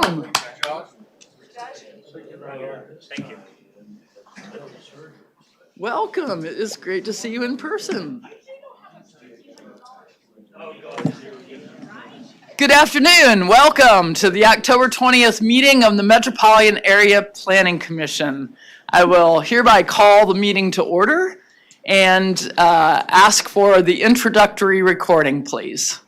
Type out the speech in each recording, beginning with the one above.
welcome. Thank you. Welcome. It is great to see you in person. Good afternoon. Welcome to the October 20th meeting of the Metropolitan Area Planning Commission. I will hereby call the meeting to order and ask for the introductory recording, please.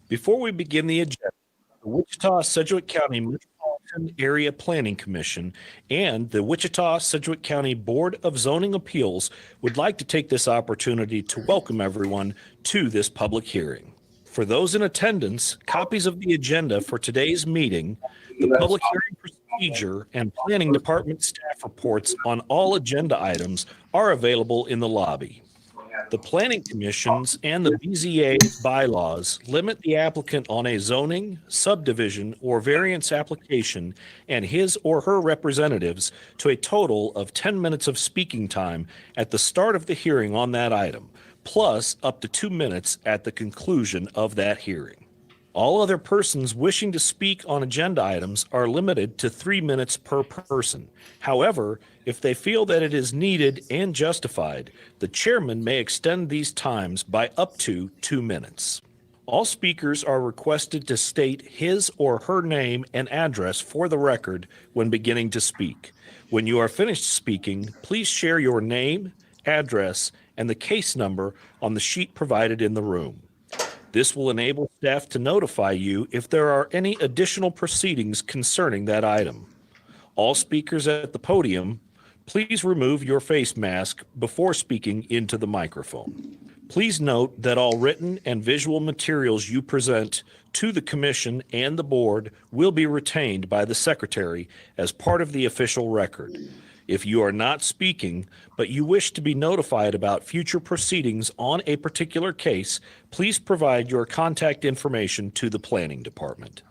Before we begin the agenda, the Wichita-Sedgwick County Metropolitan Area Planning Commission and the Wichita-Sedgwick County Board of Zoning Appeals would like to take this opportunity to welcome everyone to this public hearing. For those in attendance, copies of the agenda for today's meeting, the public hearing procedure, and planning department staff reports on all agenda items are available in the lobby. The Planning Commission's and the BZA's bylaws limit the applicant on a zoning, subdivision, or variance application and his or her representatives to a total of 10 minutes of speaking time at the start of the hearing on that item, plus up to 2 minutes at the conclusion of that hearing. All other persons wishing to speak on agenda items are limited to 3 minutes per person. However, if they feel that it is needed and justified, the chairman may extend these times by up to 2 minutes. All speakers are requested to state his or her name and address for the record when beginning to speak. When you are finished speaking, please share your name, address, and the case number on the sheet provided in the room. This will enable staff to notify you if there are any additional proceedings concerning that item. All speakers at the podium, please remove your face mask before speaking into the microphone. Please note that all written and visual materials you present to the commission and the board will be retained by the secretary as part of the official record. If you are not speaking, but you wish to be notified about future proceedings on a particular case, please provide your contact information to the Planning Department.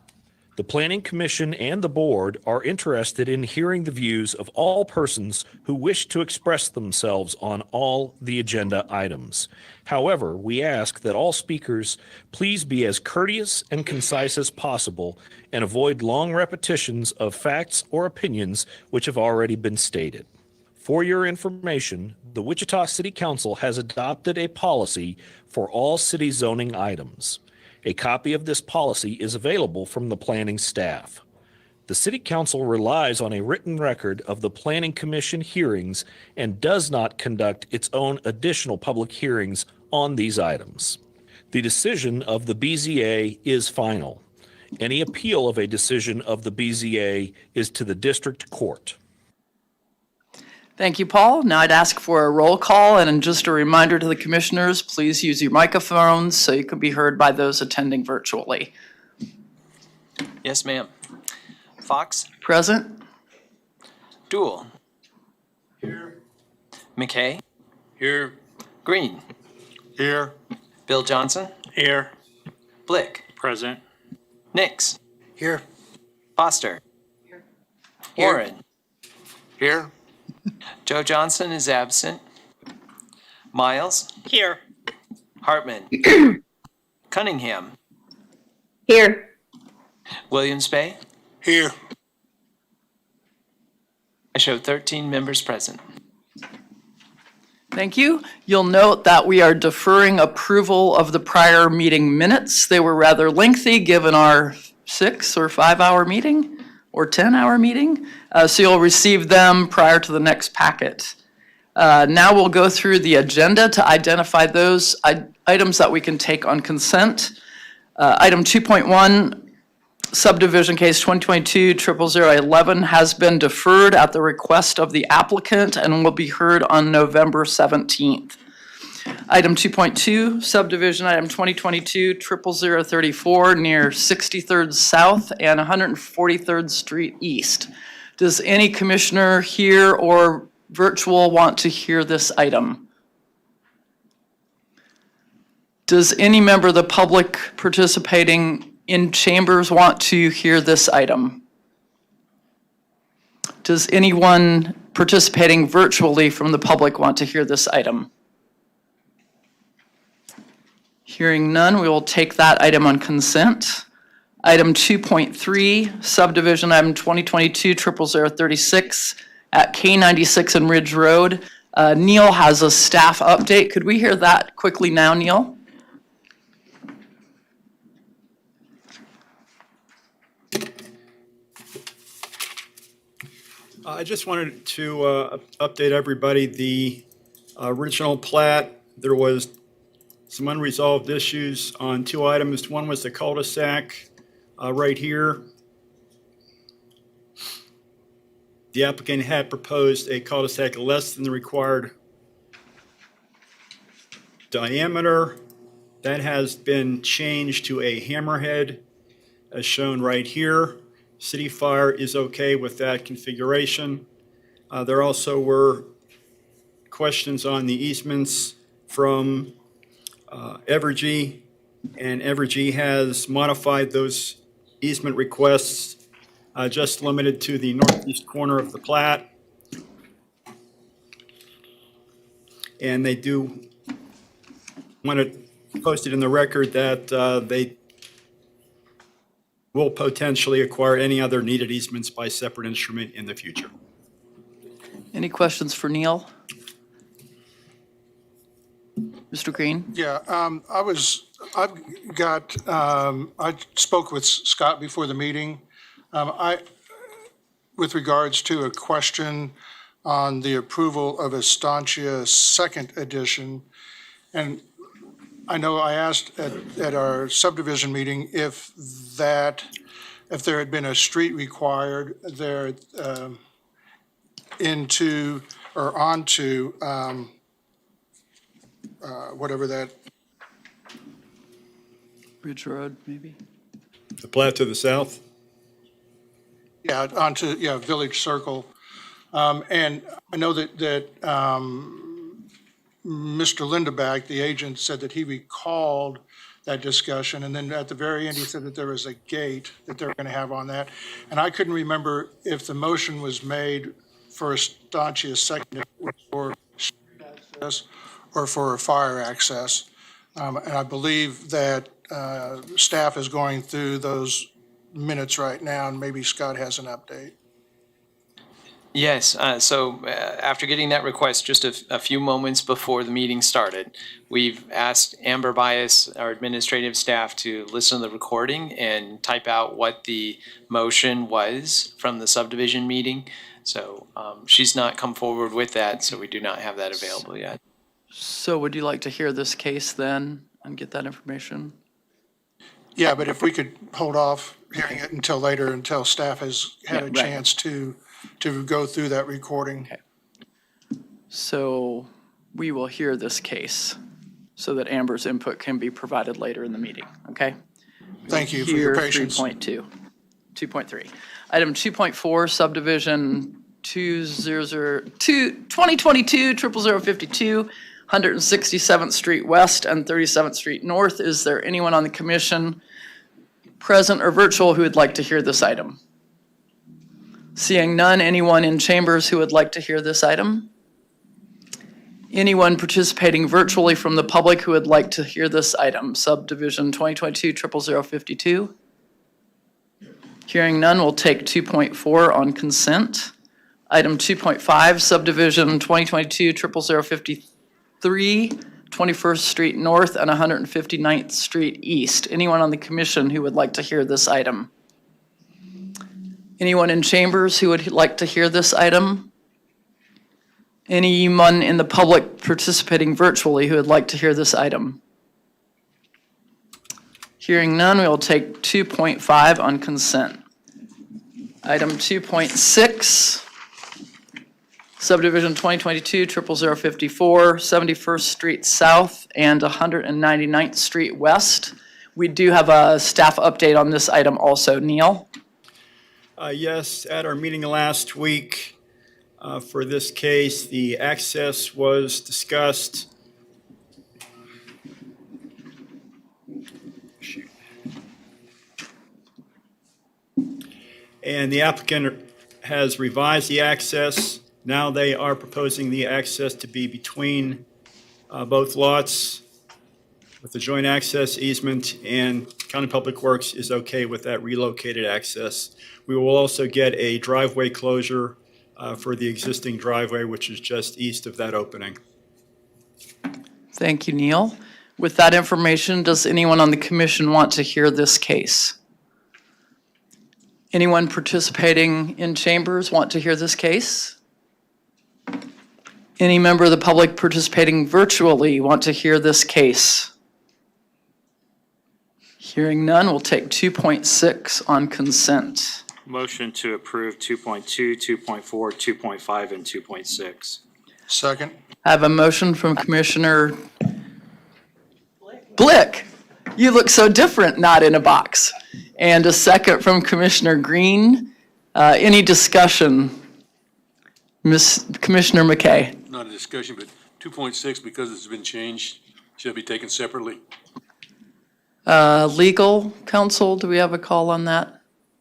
The Planning Commission and the Board are interested in hearing the views of all persons who wish to express themselves on all the agenda items. However, we ask that all speakers please be as courteous and concise as possible and avoid long repetitions of facts or opinions which have already been stated. For your information, the Wichita City Council has adopted a policy for all city zoning items. A copy of this policy is available from the planning staff. The City Council relies on a written record of the Planning Commission hearings and does not conduct its own additional public hearings on these items. The decision of the BZA is final. Any appeal of a decision of the BZA is to the district court. Thank you, Paul. Now I'd ask for a roll call, and just a reminder to the commissioners, please use your microphones so you can be heard by those attending virtually. Yes, ma'am. Fox? Present? Dool? Here. McKay? Here. Green? Here. Bill Johnson? Here. Blick? Present. Nix? Here. Foster? Here. Warren? Here. Joe Johnson is absent. Miles? Here. Hartman? Cunningham? Here. Williams Bay? Here. I show 13 members present. Thank you. You'll note that we are deferring approval of the prior meeting minutes. They were rather lengthy given our 6 or 5 hour meeting or 10-hour meeting. So you'll receive them prior to the next packet. Now we'll go through the agenda to identify those items that we can take on consent. Item 2.1, subdivision case 2022-00011 has been deferred at the request of the applicant and will be heard on November 17th. Item 2.2, subdivision item 2022-00034 near 63rd South and 143rd Street East. Does any commissioner here or virtual want to hear this item? Does any member of the public participating in chambers want to hear this item? Does anyone participating virtually from the public want to hear this item? Hearing none, we will take that item on consent. Item 2.3, subdivision item 2022-00036 at K96 and Ridge Road. Neil has a staff update. Could we hear that quickly now, Neil? I just wanted to update everybody. The original plat, there was some unresolved issues on two items. One was the cul-de-sac right here. The applicant had proposed a cul-de-sac less than the required diameter. That has been changed to a hammerhead as shown right here. City Fire is okay with that configuration. There also were questions on the easements from Evergy, and Evergy has modified those easement requests just limited to the northeast corner of the plat. And they do want to post it in the record that they will potentially acquire any other needed easements by separate instrument in the future. Any questions for Neil? Mr. Green? Yeah, I spoke with Scott before the meeting. With regards to a question on the approval of Estancia second edition. And I know I asked at our subdivision meeting if there had been a street required there into or onto whatever that, Ridge Road, maybe? The plat to the south? yeah, onto, yeah, Village Circle. And I know that Mr. Lindeback, the agent, said that he recalled that discussion, and then at the very end, he said that there was a gate that they're going to have on that. And I couldn't remember if the motion was made for Estancia second or access or for fire access. And I believe that staff is going through those minutes right now, and maybe Scott has an update. Yes, so after getting that request just a few moments before the meeting started, we've asked Amber Bias, our administrative staff, to listen to the recording and type out what the motion was from the subdivision meeting. So she's not come forward with that, so we do not have that available yet. So would you like to hear this case then and get that information? Yeah, but if we could hold off hearing it until later, until staff has had Yeah, a right. chance to go through that recording. Okay. So we will hear this case so that Amber's input can be provided later in the meeting, okay? Thank you for your Here, patience. 2.3. Item 2.4, subdivision 2022-00052, 167th Street West and 37th Street North. Is there anyone on the commission, present or virtual, who would like to hear this item? Seeing none, anyone in chambers who would like to hear this item? Anyone participating virtually from the public who would like to hear this item? Subdivision 2022-00052. Hearing none, we'll take 2.4 on consent. Item 2.5, subdivision 2022-00053, 21st Street North and 159th Street East. Anyone on the commission who would like to hear this item? Anyone in chambers who would like to hear this item? Anyone in the public participating virtually who would like to hear this item? Hearing none, we will take 2.5 on consent. Item 2.6, Subdivision 2022-00054, 71st Street South and 199th Street West. We do have a staff update on this item also. Neil? Yes, at our meeting last week, for this case, the access was discussed. And the applicant has revised the access. Now they are proposing the access to be between both lots with the joint access easement, and County Public Works is okay with that relocated access. We will also get a driveway closure for the existing driveway, which is just east of that opening. Thank you, Neil. With that information, does anyone on the commission want to hear this case? Anyone participating in chambers want to hear this case? Any member of the public participating virtually want to hear this case? Hearing none, we'll take 2.6 on consent. Motion to approve 2.2, 2.4, 2.5, and 2.6. Second. I have a motion from Commissioner Blick. You look so different, not in a box. And a second from Commissioner Green. Any discussion? Commissioner McKay. Not a discussion, but 2.6, because it's been changed, should be taken separately. Legal counsel, do we have a call on that?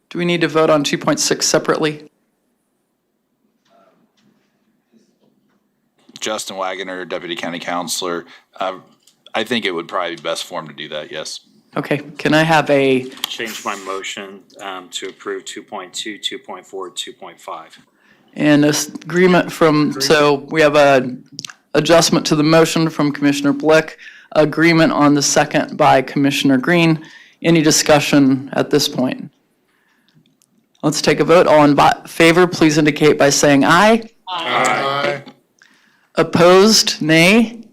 Do we need to vote on 2.6 separately? Justin Wagoner, Deputy County Counselor. I think it would probably be best for him to do that, yes. Okay, can I have a, Change my motion to approve 2.2, 2.4, 2.5. and agreement from, so we have a adjustment to the motion from Commissioner Blick, agreement on the second by Commissioner Green. Any discussion at this point? Let's take a vote. All in favor, please indicate by saying aye. Aye. Opposed, nay.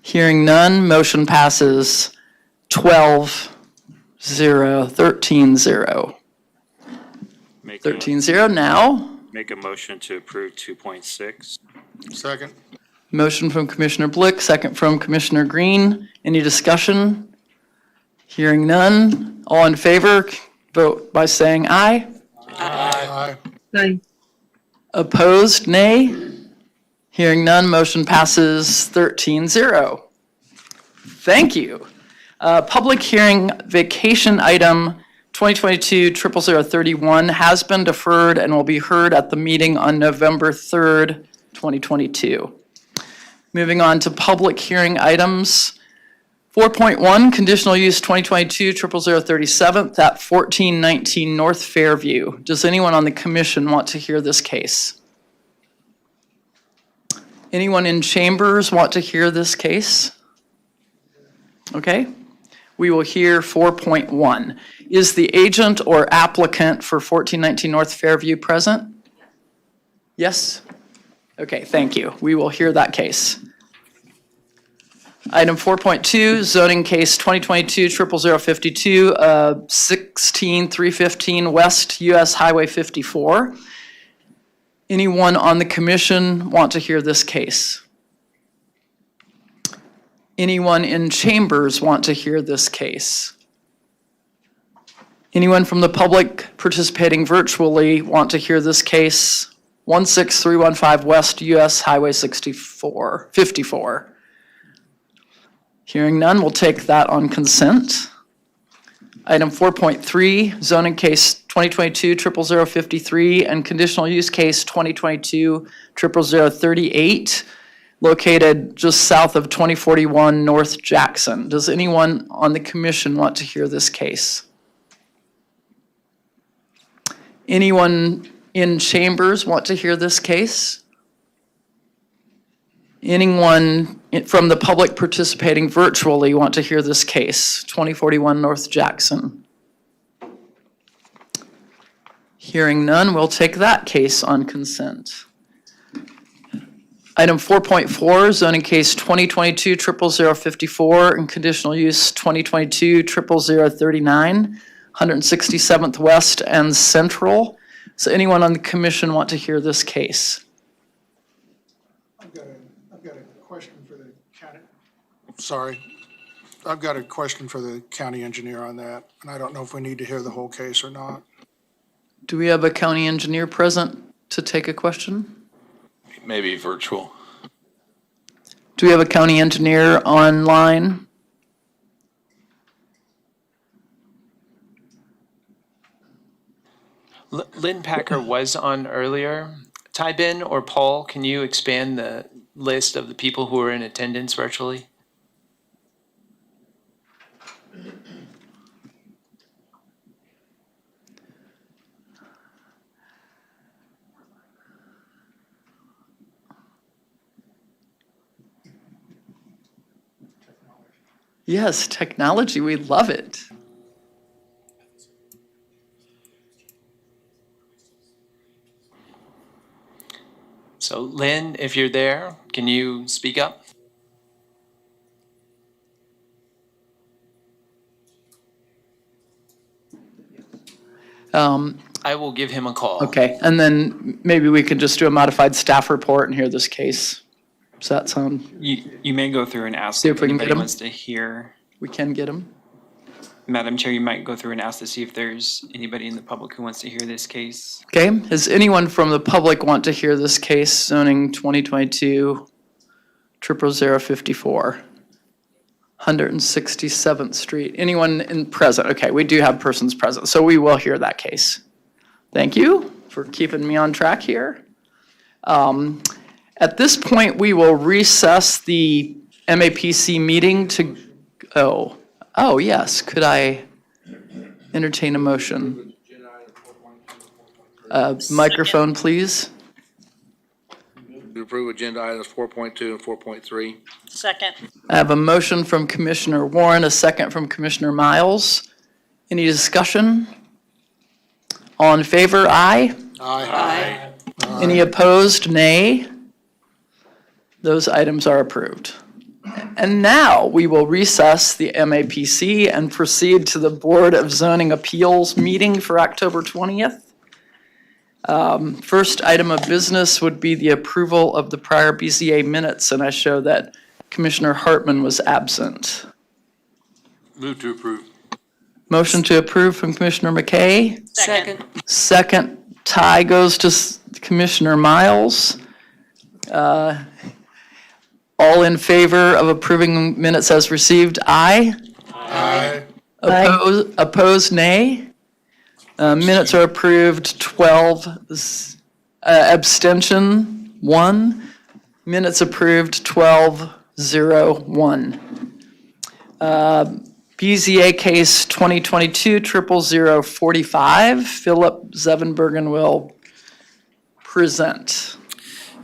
Hearing none, motion passes 12-0, 13-0. 13-0 now. Make a motion to approve 2.6. Second. Motion from Commissioner Blick, second from Commissioner Green. Any discussion? Hearing none. All in favor, vote by saying aye. Aye. Opposed, nay. Hearing none, motion passes 13-0. Thank you. Public hearing vacation item 2022-00031 has been deferred and will be heard at the meeting on November 3rd, 2022. Moving on to public hearing items. 4.1, conditional use 2022-00037 at 1419 North Fairview. Does anyone on the commission want to hear this case? Anyone in chambers want to hear this case? Okay. We will hear 4.1. Is the agent or applicant for 1419 North Fairview present? Yes? Okay, thank you. We will hear that case. Item 4.2, zoning case 2022-00052, 16315 West US Highway 54. Anyone on the commission want to hear this case? Anyone in chambers want to hear this case? Anyone from the public participating virtually want to hear this case? 16315 West US Highway 54. Hearing none, we'll take that on consent. Item 4.3, zoning case 2022-00053 and conditional use case 2022-00038, located just south of 2041 North Jackson. Does anyone on the commission want to hear this case? Anyone in chambers want to hear this case? Anyone from the public participating virtually want to hear this case? 2041 North Jackson. Hearing none, we'll take that case on consent. Item 4.4, zoning case 2022-00054 and conditional use 2022-00039, 167th West and Central, Does anyone on the commission want to hear this case? I've got a question for the county. Sorry. I've got a question for the county engineer on that, and I don't know if we need to hear the whole case or not. Do we have a county engineer present to take a question? Maybe virtual. Do we have a county engineer online? Lynn Packer was on earlier. Ty Ben or Paul, can you expand the list of the people who are in attendance virtually? Yes, technology, we love it. So Lynn, if you're there, can you speak up? I will give him a call. Okay, and then maybe we could just do a modified staff report and hear this case. Does that sound, You may go through and ask See if if we can get anybody him. wants to hear. we can get him? Madam Chair, you might go through and ask to see if there's anybody in the public who wants to hear this case. Okay, does anyone from the public want to hear this case, zoning 2022 00054, 167th Street? Anyone in present? Okay, we do have persons present, so we will hear that case. Thank you for keeping me on track here. At this point, we will recess the MAPC meeting to, yes, could I entertain a motion? Microphone, please. To approve agenda items 4.2 and 4.3. Second. I have a motion from Commissioner Warren, a second from Commissioner Miles. Any discussion? All in favor, aye. Aye. Any opposed, nay. Those items are approved. And now we will recess the MAPC and proceed to the Board of Zoning Appeals meeting for October 20th. First item of business would be the approval of the prior BZA minutes, and I show that Commissioner Hartman was absent. Move to approve. Motion to approve from Commissioner McKay. Second. Second tie goes to Commissioner Miles. All in favor of approving minutes as received, aye. Aye. Opposed, nay. Minutes are approved, 12, abstention, 1. Minutes approved, 12-0-1. BZA case 2022-00045, Philip Zevenbergen will present.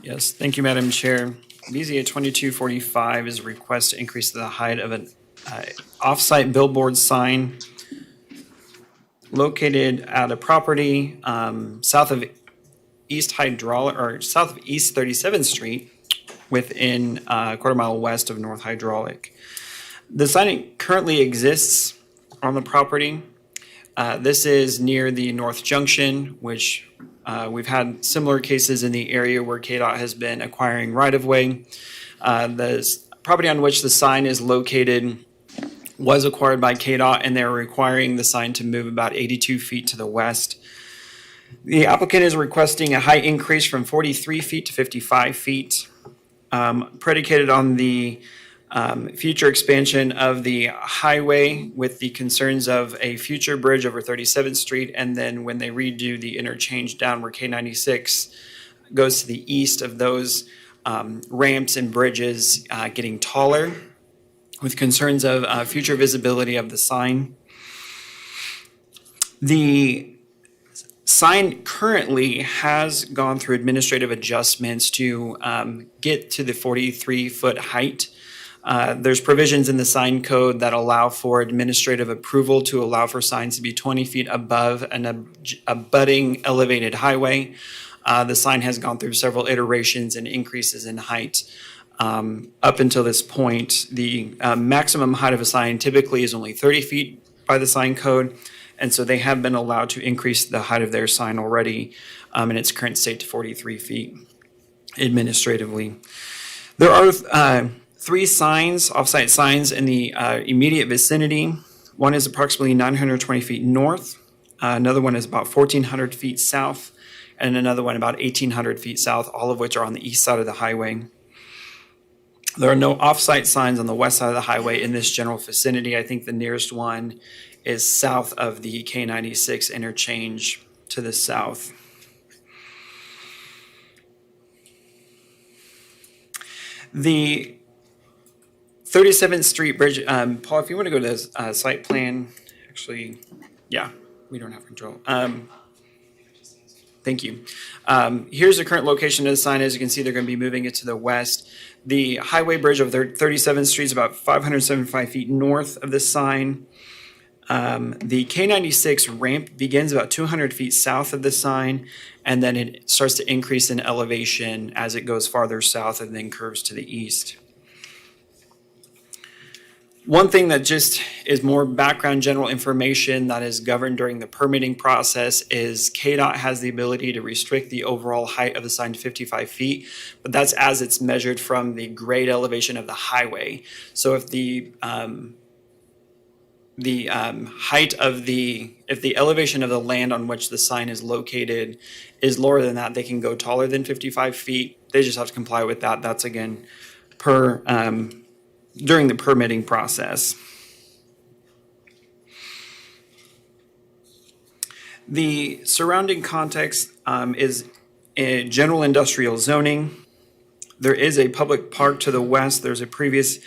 Yes, thank you, Madam Chair. BZA 2245 is a request to increase the height of an off-site billboard sign located at a property south of East 37th Street within a quarter mile west of North Hydraulic. The sign currently exists on the property. This is near the North Junction, which we've had similar cases in the area where KDOT has been acquiring right-of-way. The property on which the sign is located was acquired by KDOT, and they're requiring the sign to move about 82 feet to the west. The applicant is requesting a height increase from 43 feet to 55 feet, predicated on the future expansion of the highway with the concerns of a future bridge over 37th Street, and then when they redo the interchange down where K96 goes to the east of those ramps and bridges getting taller, with concerns of future visibility of the sign. The sign currently has gone through administrative adjustments to get to the 43-foot height. There's provisions in the sign code that allow for administrative approval to allow for signs to be 20 feet above an abutting elevated highway. The sign has gone through several iterations and increases in height. Up until this point, the maximum height of a sign typically is only 30 feet by the sign code. And so they have been allowed to increase the height of their sign already in its current state to 43 feet administratively. There are 3 signs, off-site signs in the immediate vicinity. One is approximately 920 feet north. Another one is about 1,400 feet south, and another one about 1,800 feet south, all of which are on the east side of the highway. There are no off-site signs on the west side of the highway in this general vicinity. I think the nearest one is south of the K-96 interchange to the south. The 37th Street Bridge, Paul, if you want to go to the site plan, actually, yeah, we don't have control. Thank you. Here's the current location of the sign. As you can see, they're going to be moving it to the west. The highway bridge of 37th Street is about 575 feet north of the sign. The K-96 ramp begins about 200 feet south of the sign, and then it starts to increase in elevation as it goes farther south and then curves to the east. One thing that just is more background general information that is governed during the permitting process is KDOT has the ability to restrict the overall height of the sign to 55 feet, but that's as it's measured from the grade elevation of the highway. So if the height of if the elevation of the land on which the sign is located is lower than that, they can go taller than 55 feet. They just have to comply with that. That's again during the permitting process. The surrounding context is a general industrial zoning. There is a public park to the west. There's a previous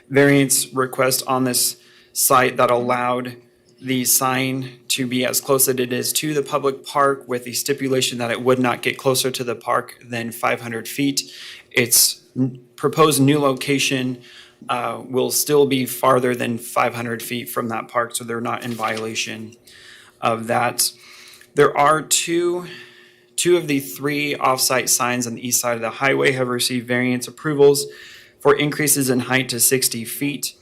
variance request on this site that allowed the sign to be as close as it is to the public park, with the stipulation that it would not get closer to the park than 500 feet. Its proposed new location will still be farther than 500 feet from that park, so they're not in violation of that. There are two of the 3 off-site signs on the east side of the highway have received variance approvals for increases in height to 60 feet.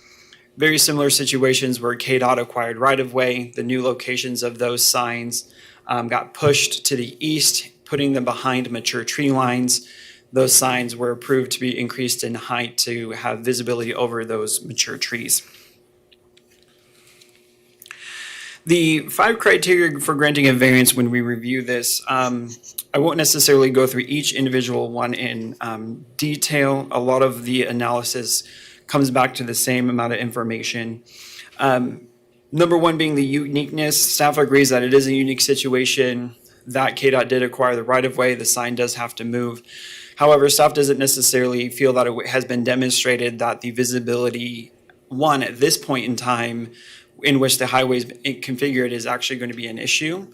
Very similar situations where KDOT acquired right-of-way. The new locations of those signs got pushed to the east, putting them behind mature tree lines. Those signs were approved to be increased in height to have visibility over those mature trees. The 5 criteria for granting a variance when we review this, I won't necessarily go through each individual one in detail. A lot of the analysis comes back to the same amount of information. Number 1 being the uniqueness. Staff agrees that it is a unique situation, that KDOT did acquire the right-of-way. The sign does have to move. However, staff doesn't necessarily feel that it has been demonstrated that the visibility, at this point in time in which the highway is configured, is actually going to be an issue.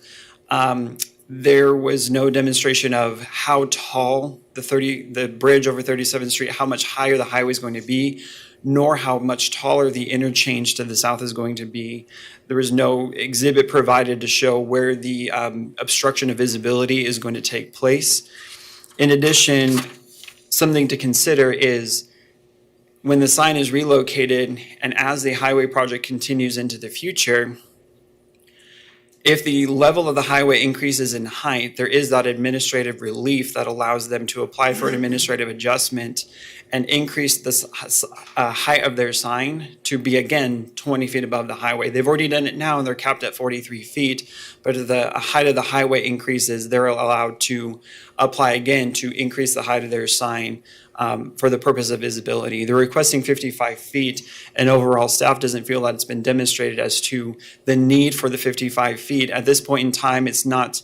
There was no demonstration of how tall the bridge over 37th Street, how much higher the highway is going to be, nor how much taller the interchange to the south is going to be. There was no exhibit provided to show where the obstruction of visibility is going to take place. In addition, something to consider is when the sign is relocated and as the highway project continues into the future, if the level of the highway increases in height, there is that administrative relief that allows them to apply for an administrative adjustment and increase the height of their sign to be, again, 20 feet above the highway. They've already done it now and they're capped at 43 feet, but if the height of the highway increases, they're allowed to apply again to increase the height of their sign for the purpose of visibility. They're requesting 55 feet, and overall staff doesn't feel that it's been demonstrated as to the need for the 55 feet. At this point in time, it's not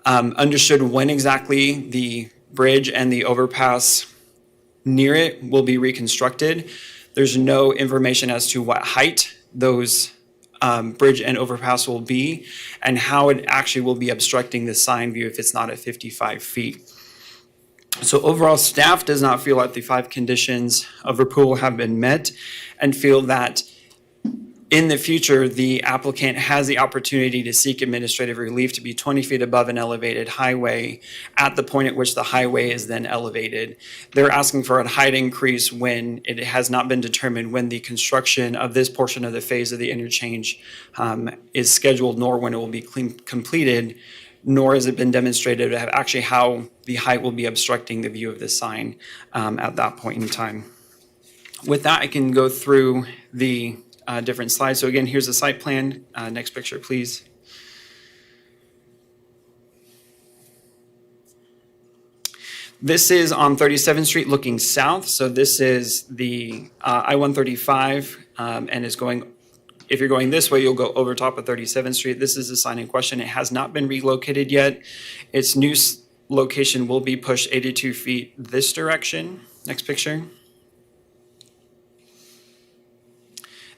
understood when exactly the bridge and the overpass near it will be reconstructed. There's no information as to what height those bridge and overpass will be and how it actually will be obstructing the sign view if it's not at 55 feet. So overall, staff does not feel that the 5 conditions of approval have been met and feel that In the future, the applicant has the opportunity to seek administrative relief to be 20 feet above an elevated highway at the point at which the highway is then elevated. They're asking for a height increase when it has not been determined when the construction of this portion of the phase of the interchange is scheduled, nor when it will be completed, nor has it been demonstrated actually how the height will be obstructing the view of the sign at that point in time. With that, I can go through the different slides. So again, here's the site plan. Next picture, please. This is on 37th Street looking south. So this is the I-135 and is going, if you're going this way, you'll go over top of 37th Street. This is the sign in question. It has not been relocated yet. Its new location will be pushed 82 feet this direction. Next picture.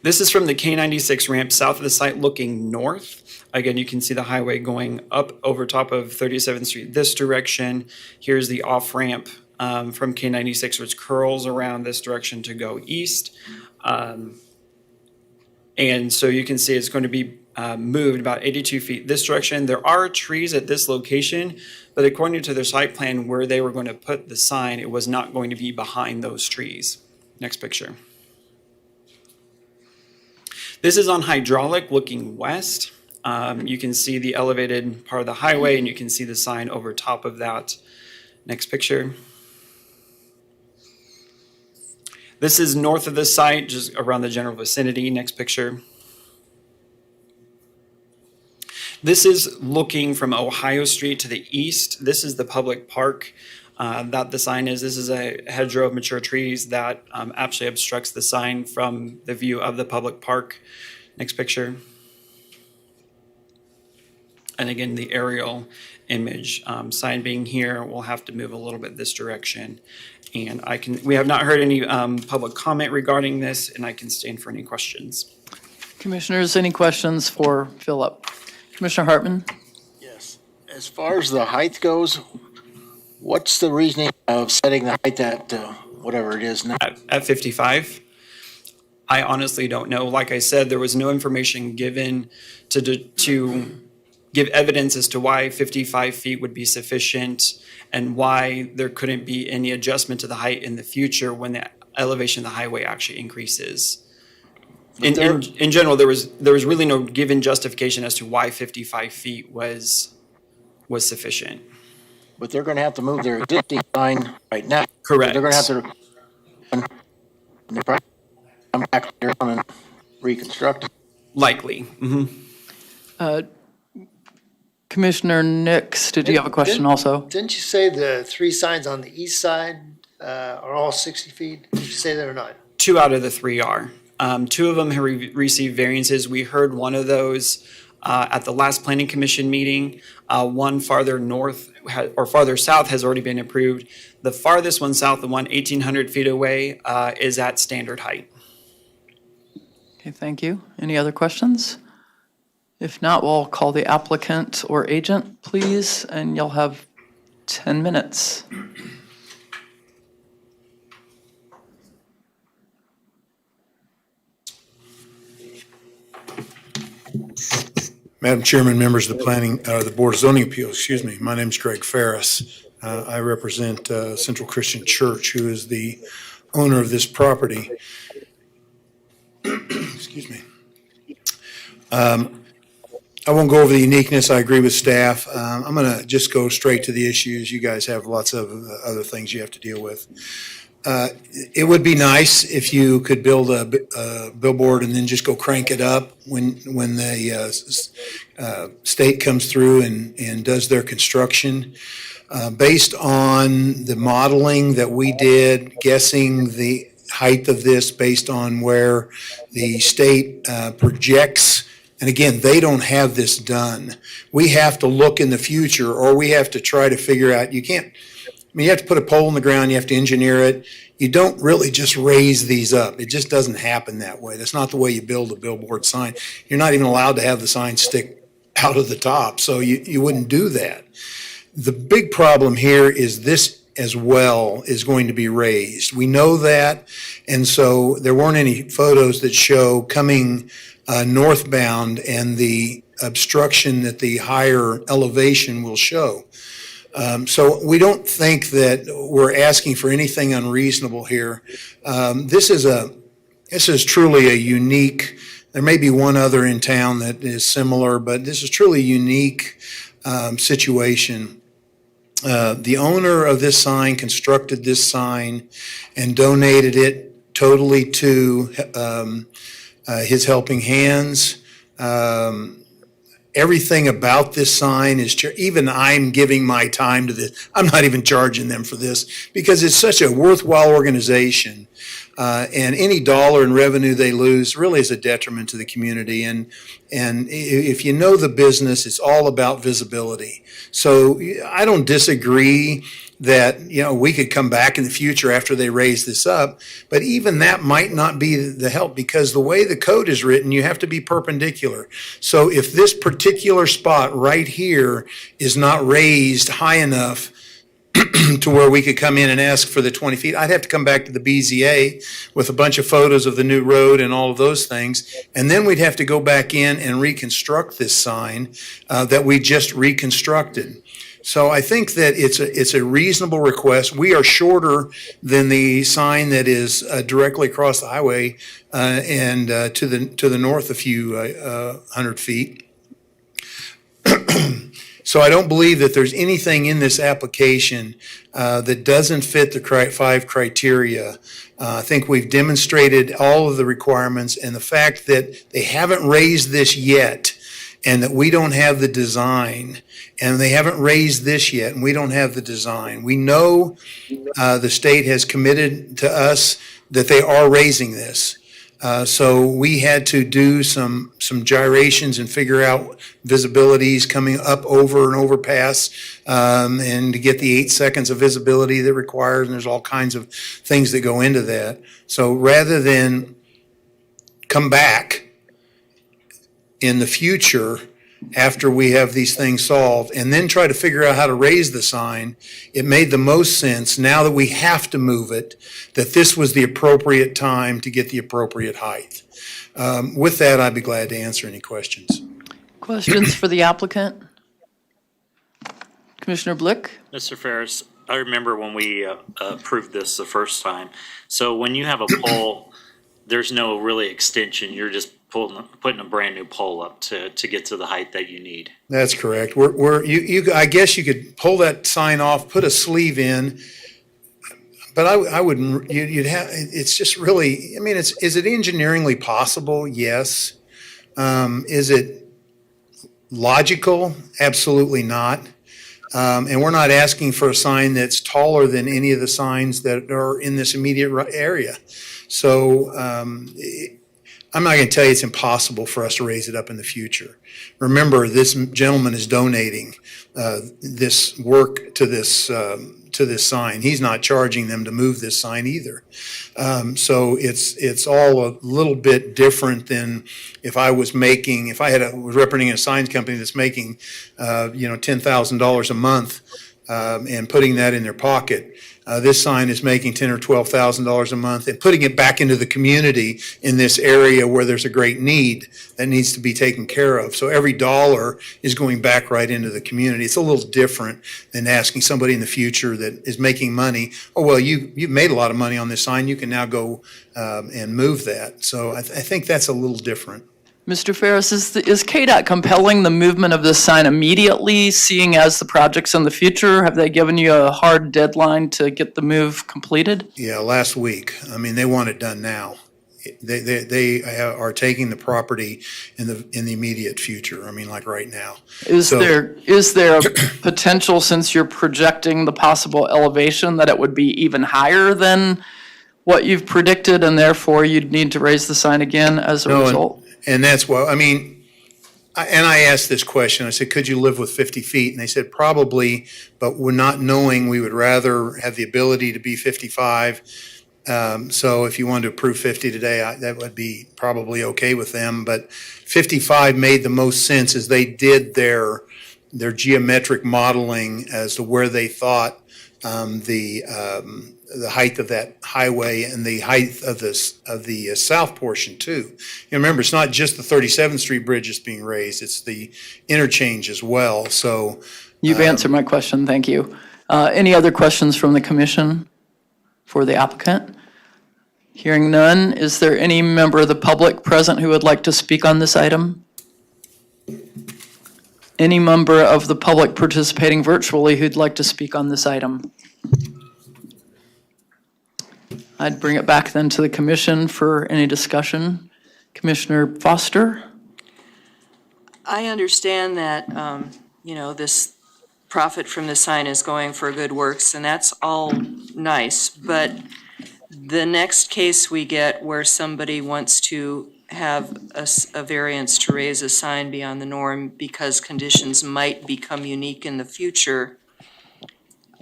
This is from the K96 ramp south of the site looking north. Again, you can see the highway going up over top of 37th Street this direction. Here's the off-ramp from K96, which curls around this direction to go east. And so you can see it's going to be moved about 82 feet this direction. There are trees at this location, but according to their site plan where they were going to put the sign, it was not going to be behind those trees. Next picture. This is on Hydraulic looking west. You can see the elevated part of the highway and you can see the sign over top of that. Next picture. This is north of the site, just around the general vicinity. Next picture. This is looking from Ohio Street to the east. This is the public park that the sign is. This is a hedgerow of mature trees that actually obstructs the sign from the view of the public park. Next picture. And again, the aerial image, sign being here, we'll have to move a little bit this direction. And we have not heard any public comment regarding this, and I can stand for any questions. Commissioners, any questions for Philip? Commissioner Hartman? Yes. As far as the height goes, what's the reasoning of setting the height at whatever it is now? At 55? I honestly don't know. Like I said, there was no information given to give evidence as to why 55 feet would be sufficient and why there couldn't be any adjustment to the height in the future when the elevation of the highway actually increases. In general, there was really no given justification as to why 55 feet was sufficient. But they're going to have to move their existing sign right now. Correct. They're going to have to, and they probably come back here and reconstruct. Likely. Mm-hmm. Commissioner Nix, did you have a question also? Didn't you say the three signs on the east side are all 60 feet? Did you say that or not? 2 out of the 3 are. 2 of them have received variances. We heard one of those at the last planning commission meeting. One farther north or farther south has already been approved. The farthest one south, the one 1,800 feet away, is at standard height. Okay, thank you. Any other questions? If not, we'll call the applicant or agent, please, and you'll have 10 minutes. Madam Chairman, members of the Board of Zoning Appeals, excuse me. My name is Greg Ferris. I represent Central Christian Church, who is the owner of this property. Excuse me. I won't go over the uniqueness. I agree with staff. I'm going to just go straight to the issues. You guys have lots of other things you have to deal with. It would be nice if you could build a billboard and then just go crank it up when the state comes through and does their construction. Based on the modeling that we did, guessing the height of this based on where the state projects. And again, they don't have this done. We have to look in the future, or we have to try to figure out, you have to put a pole in the ground, you have to engineer it. You don't really just raise these up. It just doesn't happen that way. That's not the way you build a billboard sign. You're not even allowed to have the sign stick out of the top, so you wouldn't do that. The big problem here is this as well is going to be raised. We know that, and so there weren't any photos that show coming northbound and the obstruction that the higher elevation will show. So we don't think that we're asking for anything unreasonable here. This is truly a unique, there may be one other in town that is similar, but this is truly a unique situation. The owner of this sign constructed this sign and donated it totally to his helping hands. Everything about this sign is, even I'm giving my time to this. I'm not even charging them for this because it's such a worthwhile organization. And any dollar in revenue they lose really is a detriment to the community. And if you know the business, it's all about visibility. So I don't disagree that, we could come back in the future after they raise this up, but even that might not be the help because the way the code is written, you have to be perpendicular. So if this particular spot right here is not raised high enough to where we could come in and ask for the 20 feet, I'd have to come back to the BZA with a bunch of photos of the new road and all of those things. And then we'd have to go back in and reconstruct this sign that we just reconstructed. So I think that it's a reasonable request. We are shorter than the sign that is directly across the highway and to the north a few hundred feet. So I don't believe that there's anything in this application that doesn't fit the 5 criteria. I think we've demonstrated all of the requirements, and the fact that they haven't raised this yet and that we don't have the design, and they haven't raised this yet and we don't have the design. We know the state has committed to us that they are raising this. So we had to do some gyrations and figure out visibilities coming up over an overpass, and to get the 8 seconds of visibility that requires, and there's all kinds of things that go into that. So rather than come back in the future after we have these things solved and then try to figure out how to raise the sign, it made the most sense, now that we have to move it, that this was the appropriate time to get the appropriate height. With that, I'd be glad to answer any questions. Questions for the applicant? Commissioner Blick? Mr. Ferris, I remember when we approved this the first time. So when you have a pole, there's no really extension. You're just putting a brand new pole up to get to the height that you need. That's correct. I guess you could pull that sign off, put a sleeve in, but I wouldn't. You'd have. It's just really. I mean, is it engineeringly possible? Yes. Is it logical? Absolutely not. And we're not asking for a sign that's taller than any of the signs that are in this immediate area. So I'm not going to tell you it's impossible for us to raise it up in the future. Remember, this gentleman is donating this work to this sign. He's not charging them to move this sign either. So it's all a little bit different than if I was representing a signs company that's making $10,000 a month and putting that in their pocket. This sign is making $10,000 or $12,000 a month and putting it back into the community in this area where there's a great need that needs to be taken care of. So every dollar is going back right into the community. It's a little different than asking somebody in the future that is making money, oh, well, you've made a lot of money on this sign, you can now go and move that. So I think that's a little different. Mr. Ferris, is KDOT compelling the movement of this sign immediately, seeing as the project's in the future? Have they given you a hard deadline to get the move completed? Yeah, last week. I mean, they want it done now. They are taking the property in the immediate future. I mean, like right now. Is there a potential, since you're projecting the possible elevation, that it would be even higher than what you've predicted, and therefore you'd need to raise the sign again as a result? And that's why, I mean, I asked this question. I said, could you live with 50 feet? And they said, probably, but we're not knowing. We would rather have the ability to be 55. So if you wanted to approve 50 today, that would be probably okay with them. But 55 made the most sense as they did their geometric modeling as to where they thought the the height of that highway and the height of the south portion too. You remember, it's not just the 37th Street bridge that's being raised, it's the interchange as well, so. You've answered my question, thank you. Any other questions from the commission for the applicant? Hearing none, is there any member of the public present who would like to speak on this item? Any member of the public participating virtually who'd like to speak on this item? I'd bring it back then to the commission for any discussion. Commissioner Foster? I understand that, this profit from the sign is going for good works, and that's all nice, but the next case we get where somebody wants to have a variance to raise a sign beyond the norm because conditions might become unique in the future,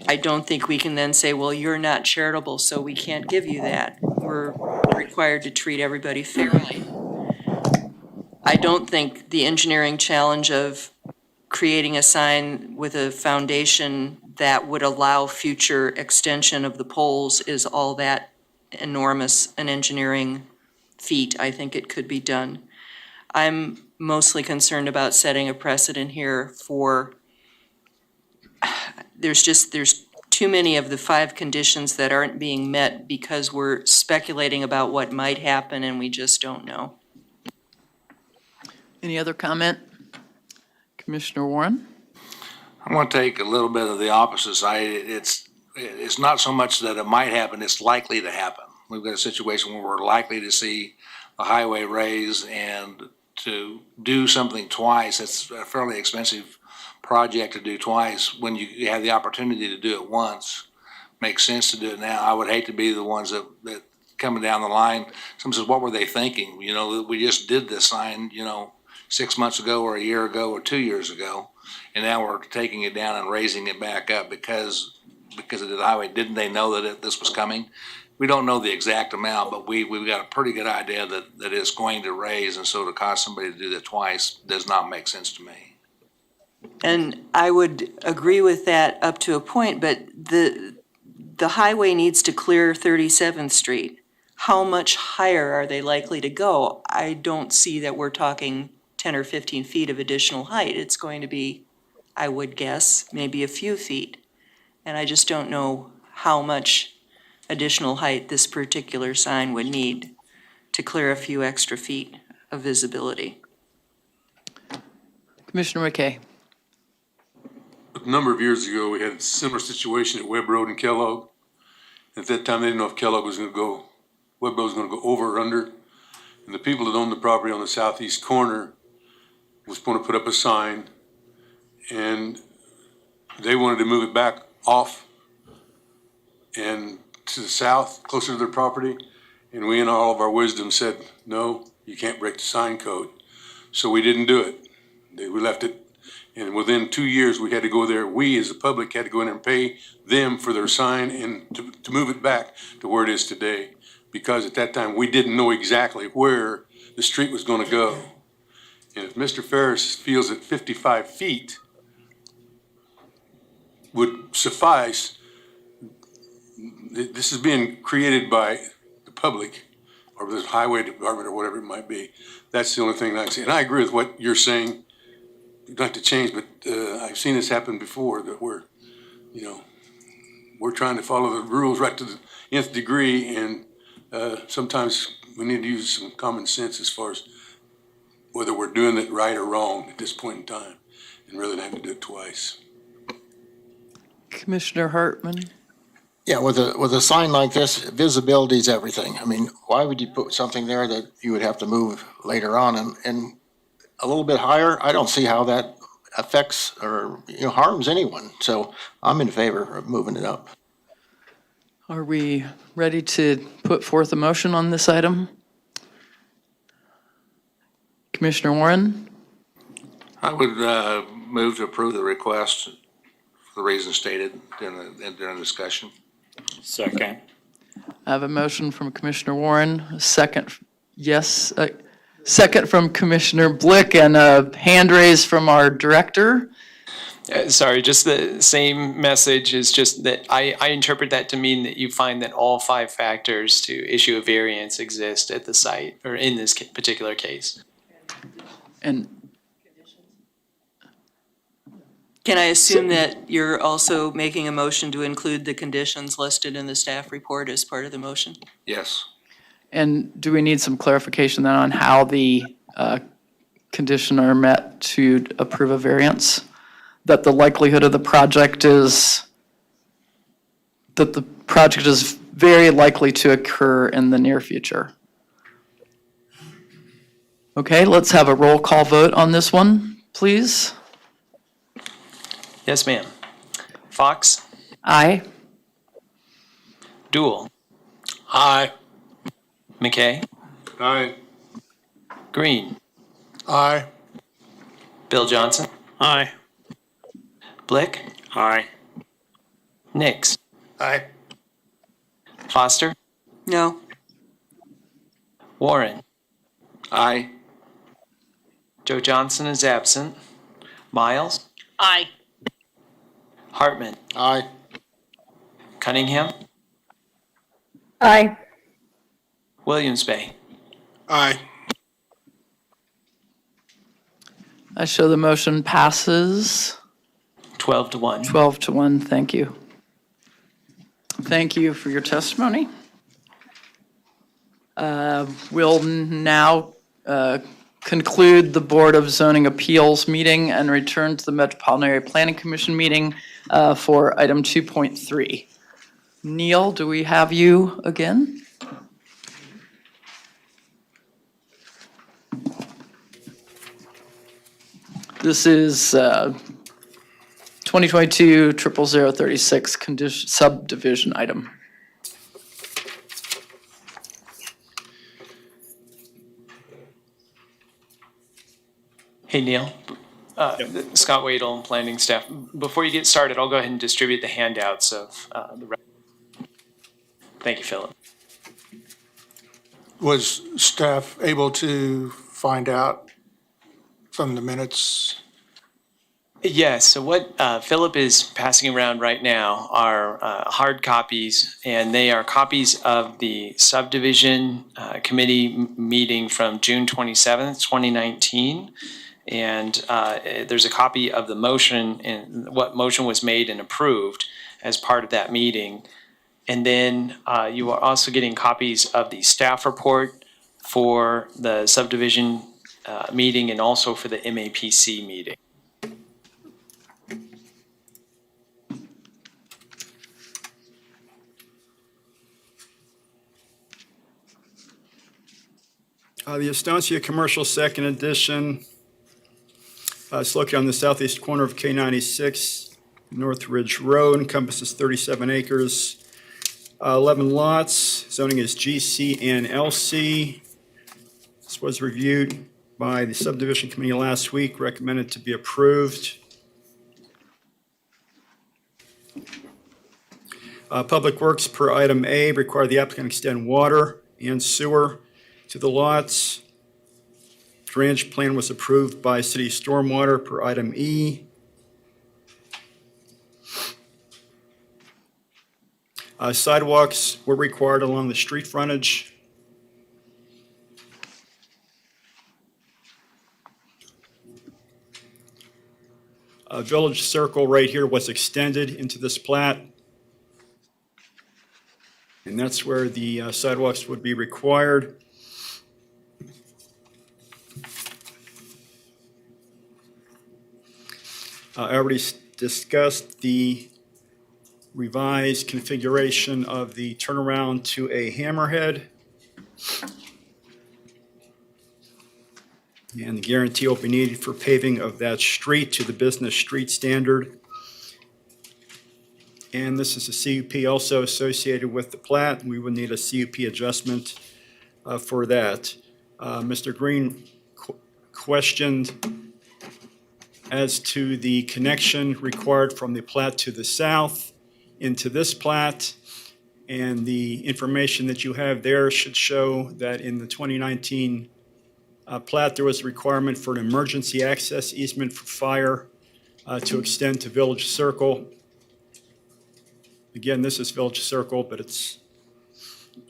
I don't think we can then say, well, you're not charitable, so we can't give you that. We're required to treat everybody fairly. I don't think the engineering challenge of creating a sign with a foundation that would allow future extension of the poles is all that enormous an engineering feat. I think it could be done. I'm mostly concerned about setting a precedent here for, there's too many of the 5 conditions that aren't being met because we're speculating about what might happen and we just don't know. Any other comment? Commissioner Warren? I'm going to take a little bit of the opposite side. It's not so much that it might happen, it's likely to happen. We've got a situation where we're likely to see the highway raise, and to do something twice, it's a fairly expensive project to do twice. When you have the opportunity to do it once, makes sense to do it now. I would hate to be the ones that coming down the line, someone says, what were they thinking? We just did this sign, 6 months ago or a year ago or 2 years ago, and now we're taking it down and raising it back up because of the highway. Didn't they know that this was coming? We don't know the exact amount, but we've got a pretty good idea that it's going to raise, and so to cause somebody to do that twice does not make sense to me. And I would agree with that up to a point, but the highway needs to clear 37th Street. How much higher are they likely to go? I don't see that we're talking 10 or 15 feet of additional height. It's going to be, I would guess, maybe a few feet. And I just don't know how much additional height this particular sign would need to clear a few extra feet of visibility. Commissioner McKay? A number of years ago, we had a similar situation at Webb Road and Kellogg. At that time, they didn't know if Kellogg was going to go, Webb Road was going to go over or under. And the people that owned the property on the southeast corner was going to put up a sign, and they wanted to move it back off and to the south, closer to their property. And we, in all of our wisdom, said, no, you can't break the sign code. So we didn't do it. We left it. And within 2 years, we had to go there. We, as the public, had to go in there and pay them for their sign and to move it back to where it is today. Because at that time, we didn't know exactly where the street was going to go. And if Mr. Ferris feels that 55 feet would suffice, this is being created by the public or the highway department or whatever it might be. That's the only thing I can see. And I agree with what you're saying. You'd like to change, but I've seen this happen before, that we're trying to follow the rules right to the nth degree, and sometimes we need to use some common sense as far as whether we're doing it right or wrong at this point in time, and rather than having to do it twice. Commissioner Hartman? Yeah, with a sign like this, visibility is everything. I mean, why would you put something there that you would have to move later on? And a little bit higher, I don't see how that affects or harms anyone. So I'm in favor of moving it up. Are we ready to put forth a motion on this item? Commissioner Warren? I would move to approve the request for the reasons stated during the discussion. Second. I have a motion from Commissioner Warren, a second, yes, second from Commissioner Blick, and a hand raise from our director. Sorry, just the same message is just that I interpret that to mean that you find that all 5 factors to issue a variance exist at the site or in this particular case. And Can I assume that you're also making a motion to include the conditions listed in the staff report as part of the motion? Yes. And do we need some clarification then on how the condition are met to approve a variance? That the likelihood of the project is, that the project is very likely to occur in the near future. Okay, let's have a roll call vote on this one, please. Yes, ma'am. Fox? Aye. Dool? Aye. McKay? Aye. Green? Aye. Bill Johnson? Aye. Blick? Aye. Nix? Aye. Foster? No. Warren? Aye. Joe Johnson is absent. Miles? Aye. Hartman? Aye. Cunningham? Aye. Williams Bay? Aye. I show the motion passes 12-1. 12-1. Thank you. Thank you for your testimony. We'll now conclude the Board of Zoning Appeals meeting and return to the Metropolitan Area Planning Commission meeting for item 2.3. Neil, do we have you again? This is 2022-00036 subdivision item. Hey, Neil. Scott Wadle, planning staff. Before you get started, I'll go ahead and distribute the handouts of the rest. Thank you, Philip. Was staff able to find out from the minutes? Yes, so what Philip is passing around right now are hard copies, and they are copies of the subdivision committee meeting from June 27th, 2019. And there's a copy of the motion and what motion was made and approved as part of that meeting. And then you are also getting copies of the staff report for the subdivision meeting and also for the MAPC meeting. The Estancia Commercial Second Edition. It's located on the southeast corner of K96, North Ridge Road, encompasses 37 acres, 11 lots. Zoning is GC and LC. This was reviewed by the subdivision committee last week, recommended to be approved. Public Works per item A require the applicant extend water and sewer to the lots. Drainage plan was approved by city stormwater per item E. Sidewalks were required along the street frontage. A village circle right here was extended into this plat. And that's where the sidewalks would be required. I already discussed the revised configuration of the turnaround to a hammerhead. And the guarantee will be needed for paving of that street to the business street standard. And this is a CUP also associated with the plat. We would need a CUP adjustment for that. Mr. Green questioned as to the connection required from the plat to the south into this plat. And the information that you have there should show that in the 2019 plat, there was a requirement for an emergency access easement for fire to extend to Village Circle. Again, this is Village Circle, but it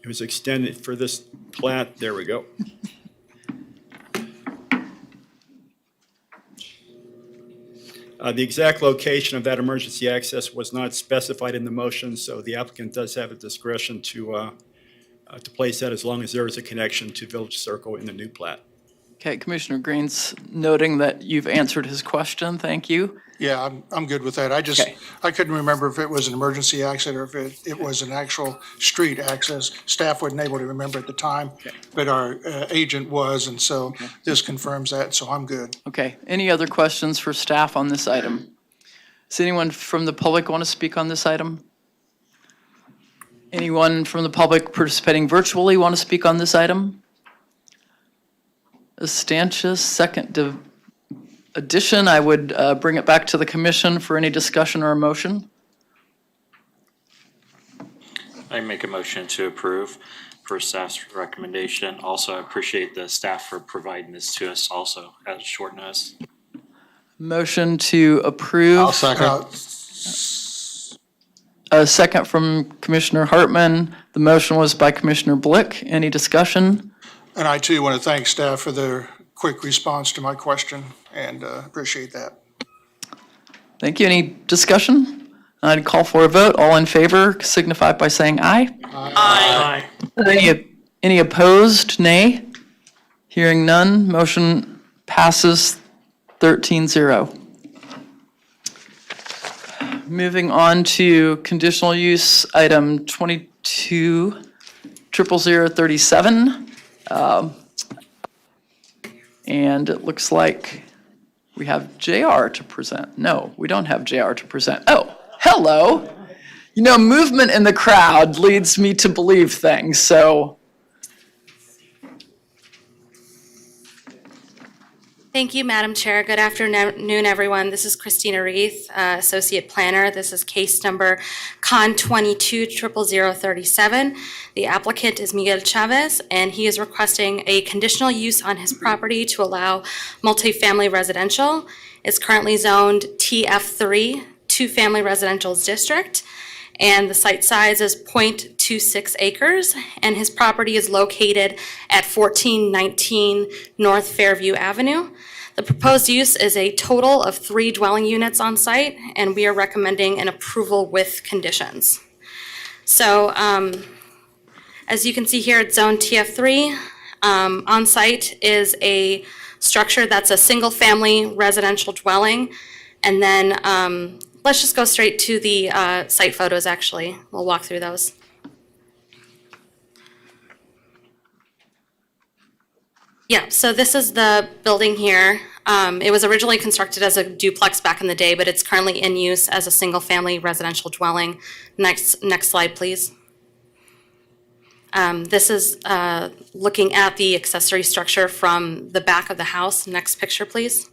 was extended for this plat. There we go. The exact location of that emergency access was not specified in the motion, so the applicant does have a discretion to place that as long as there is a connection to Village Circle in the new plat. Okay, Commissioner Green's noting that you've answered his question. Thank you. Yeah, I'm good with that. Okay. I couldn't remember if it was an emergency exit or if it was an actual street access. Staff wasn't able to remember at the time, but our agent was, and so this confirms that, so I'm good. Okay, any other questions for staff on this item? Does anyone from the public want to speak on this item? Anyone from the public participating virtually want to speak on this item? Estantius, second addition, I would bring it back to the commission for any discussion or a motion. I make a motion to approve for staff's recommendation. Also, I appreciate the staff for providing this to us also at short notice. Motion to approve. I'll second. A second from Commissioner Hartman. The motion was by Commissioner Blick. Any discussion? And I too want to thank staff for their quick response to my question and appreciate that. Thank you. Any discussion? I'd call for a vote. All in favor signify by saying aye. Aye. Any opposed? Nay. Hearing none, motion passes 13-0. Moving on to conditional use item 22-00037. And it looks like we have JR to present. No, we don't have JR to present. Oh, hello. You know, movement in the crowd leads me to believe things, so. Thank you, Madam Chair. Good afternoon, everyone. This is Christina Reith, Associate Planner. This is case number Con 22-00037. The applicant is Miguel Chavez, and he is requesting a conditional use on his property to allow multifamily residential. It's currently zoned TF3, two-family residential district, and the site size is 0.26 acres, and his property is located at 1419 North Fairview Avenue. The proposed use is a total of 3 dwelling units on site, and we are recommending an approval with conditions. So as you can see here, it's zone TF3. On site is a structure that's a single family residential dwelling, and then let's just go straight to the site photos, actually. We'll walk through those. Yeah, so this is the building here. It was originally constructed as a duplex back in the day, but it's currently in use as a single-family residential dwelling. Next slide, please. This is looking at the accessory structure from the back of the house. Next picture, please.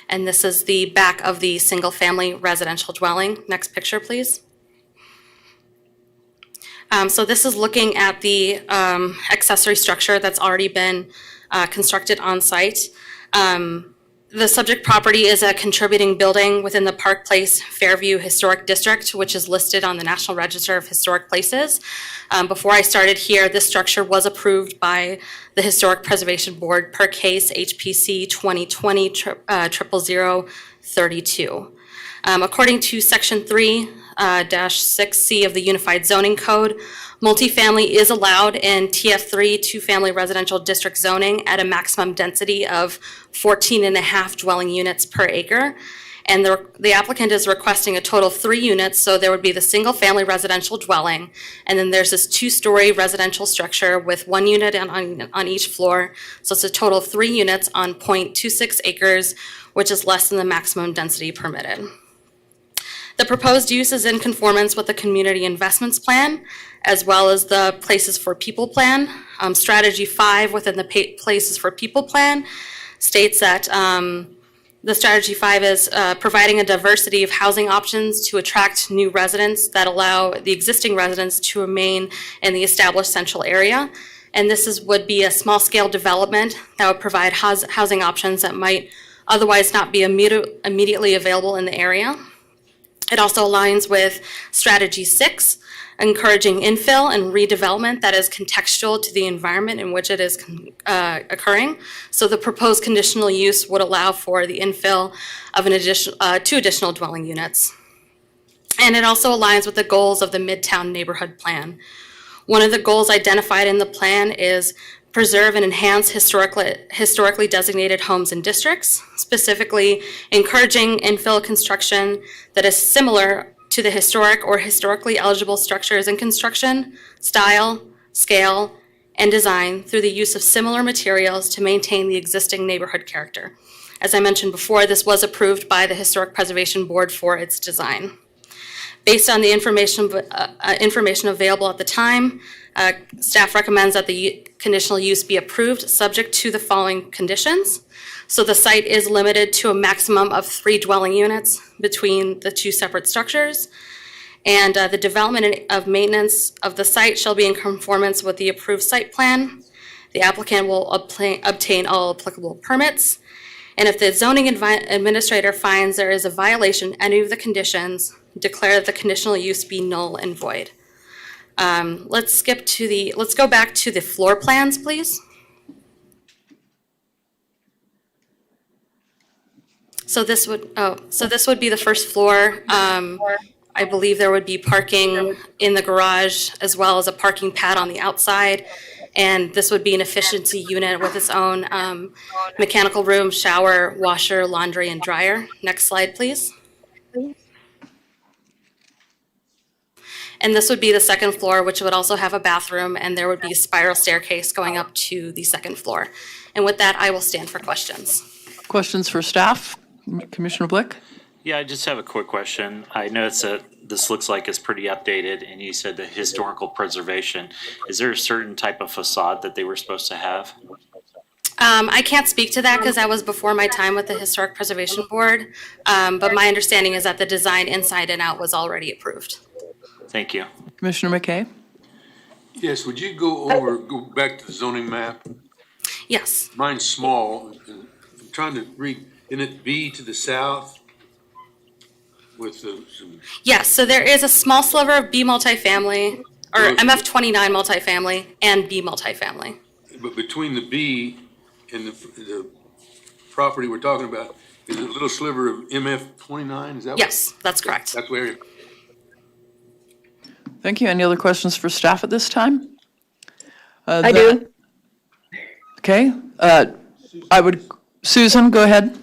And this is the back of the single-family residential dwelling. Next picture, please. So this is looking at the accessory structure that's already been constructed on site. The subject property is a contributing building within the Park Place Fairview Historic District, which is listed on the National Register of Historic Places. Before I started here, this structure was approved by the Historic Preservation Board per case HPC 2020-00032. According to Section 3-6C of the Unified Zoning Code, multifamily is allowed in TF3 two-family residential district zoning at a maximum density of 14.5 dwelling units per acre. And the applicant is requesting a total of 3 units, so there would be the single-family residential dwelling, and then there's this 2-story residential structure with 1 unit on each floor. So it's a total of 3 units on 0.26 acres, which is less than the maximum density permitted. The proposed use is in conformance with the Community Investments Plan, as well as the Places for People Plan. Strategy 5 within the Places for People Plan states that the Strategy 5 is providing a diversity of housing options to attract new residents that allow the existing residents to remain in the established central area. And this would be a small-scale development that would provide housing options that might otherwise not be immediately available in the area. It also aligns with Strategy 6, encouraging infill and redevelopment that is contextual to the environment in which it is occurring. So the proposed conditional use would allow for the infill of two additional dwelling units. And it also aligns with the goals of the Midtown Neighborhood Plan. One of the goals identified in the plan is preserve and enhance historically designated homes and districts, specifically encouraging infill construction that is similar to the historic or historically eligible structures in construction, style, scale, and design through the use of similar materials to maintain the existing neighborhood character. As I mentioned before, this was approved by the Historic Preservation Board for its design. Based on the information available at the time, staff recommends that the conditional use be approved subject to the following conditions. So the site is limited to a maximum of 3 dwelling units between the 2 separate structures. And the development of maintenance of the site shall be in conformance with the approved site plan. The applicant will obtain all applicable permits. And if the zoning administrator finds there is a violation of any of the conditions, declare the conditional use be null and void. Let's go back to the floor plans, please. So this would be the first floor. I believe there would be parking in the garage as well as a parking pad on the outside. And this would be an efficiency unit with its own mechanical room, shower, washer, laundry, and dryer. Next slide, please. And this would be the second floor, which would also have a bathroom, and there would be a spiral staircase going up to the second floor. And with that, I will stand for questions. Questions for staff? Commissioner Blick? Yeah, I just have a quick question. I noticed that this looks like it's pretty updated, and you said the historical preservation. Is there a certain type of facade that they were supposed to have? I can't speak to that because that was before my time with the Historic Preservation Board. But my understanding is that the design inside and out was already approved. Thank you. Commissioner McKay? Yes, would you go back to the zoning map? Yes. Mine's small, and I'm trying to read, isn't it B to the south? With some. Yes, so there is a small sliver of B multifamily, or MF29 multifamily, and B multifamily. But between the B and the property we're talking about, is a little sliver of MF29, is that? Yes, that's correct. That's where. Thank you. Any other questions for staff at this time? I do. Okay. Susan, go ahead.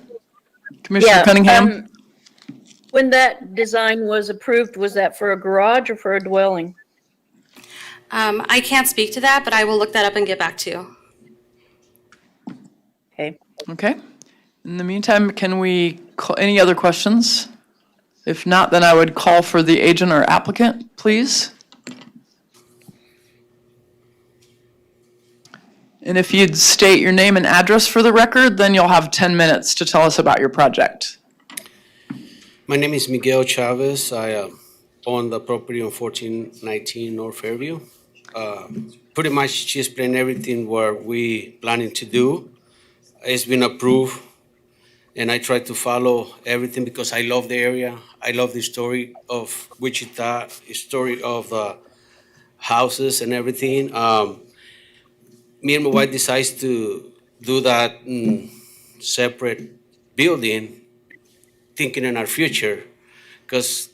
Commissioner Cunningham? When that design was approved, was that for a garage or for a dwelling? I can't speak to that, but I will look that up and get back to you. Okay. Okay. In the meantime, can we call any other questions? If not, then I would call for the agent or applicant, please. And if you'd state your name and address for the record, then you'll have 10 minutes to tell us about your project. My name is Miguel Chavez. I own the property on 1419 North Fairview. Pretty much she explained everything what we planning to do. It's been approved, and I try to follow everything because I love the area. I love the story of Wichita, the story of the houses and everything. Me and my wife decides to do that separate building, thinking in our future, because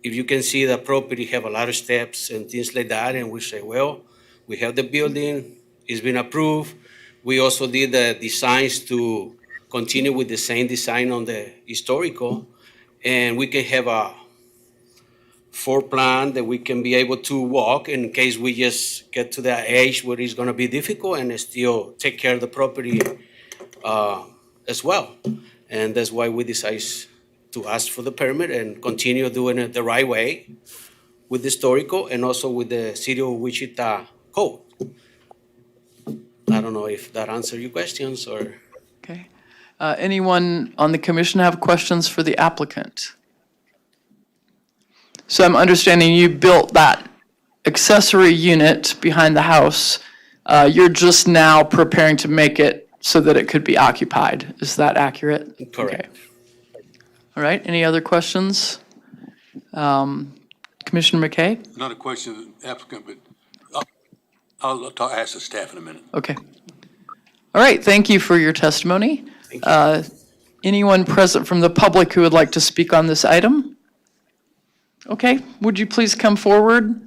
if you can see the property have a lot of steps and things like that, and we say, well, we have the building, it's been approved. We also did the designs to continue with the same design on the historical, and we can have a floor plan that we can be able to walk in case we just get to that age where it's gonna be difficult and still take care of the property as well. And that's why we decide to ask for the permit and continue doing it the right way with the historical and also with the City of Wichita code. I don't know if that answered your questions or. Okay. Anyone on the commission have questions for the applicant? So I'm understanding you built that accessory unit behind the house. You're just now preparing to make it so that it could be occupied. Is that accurate? Correct. Okay. All right, any other questions? Commissioner McKay? Not a question of the applicant, but ask the staff in a minute. Okay. All right, thank you for your testimony. Anyone present from the public who would like to speak on this item? Okay, would you please come forward?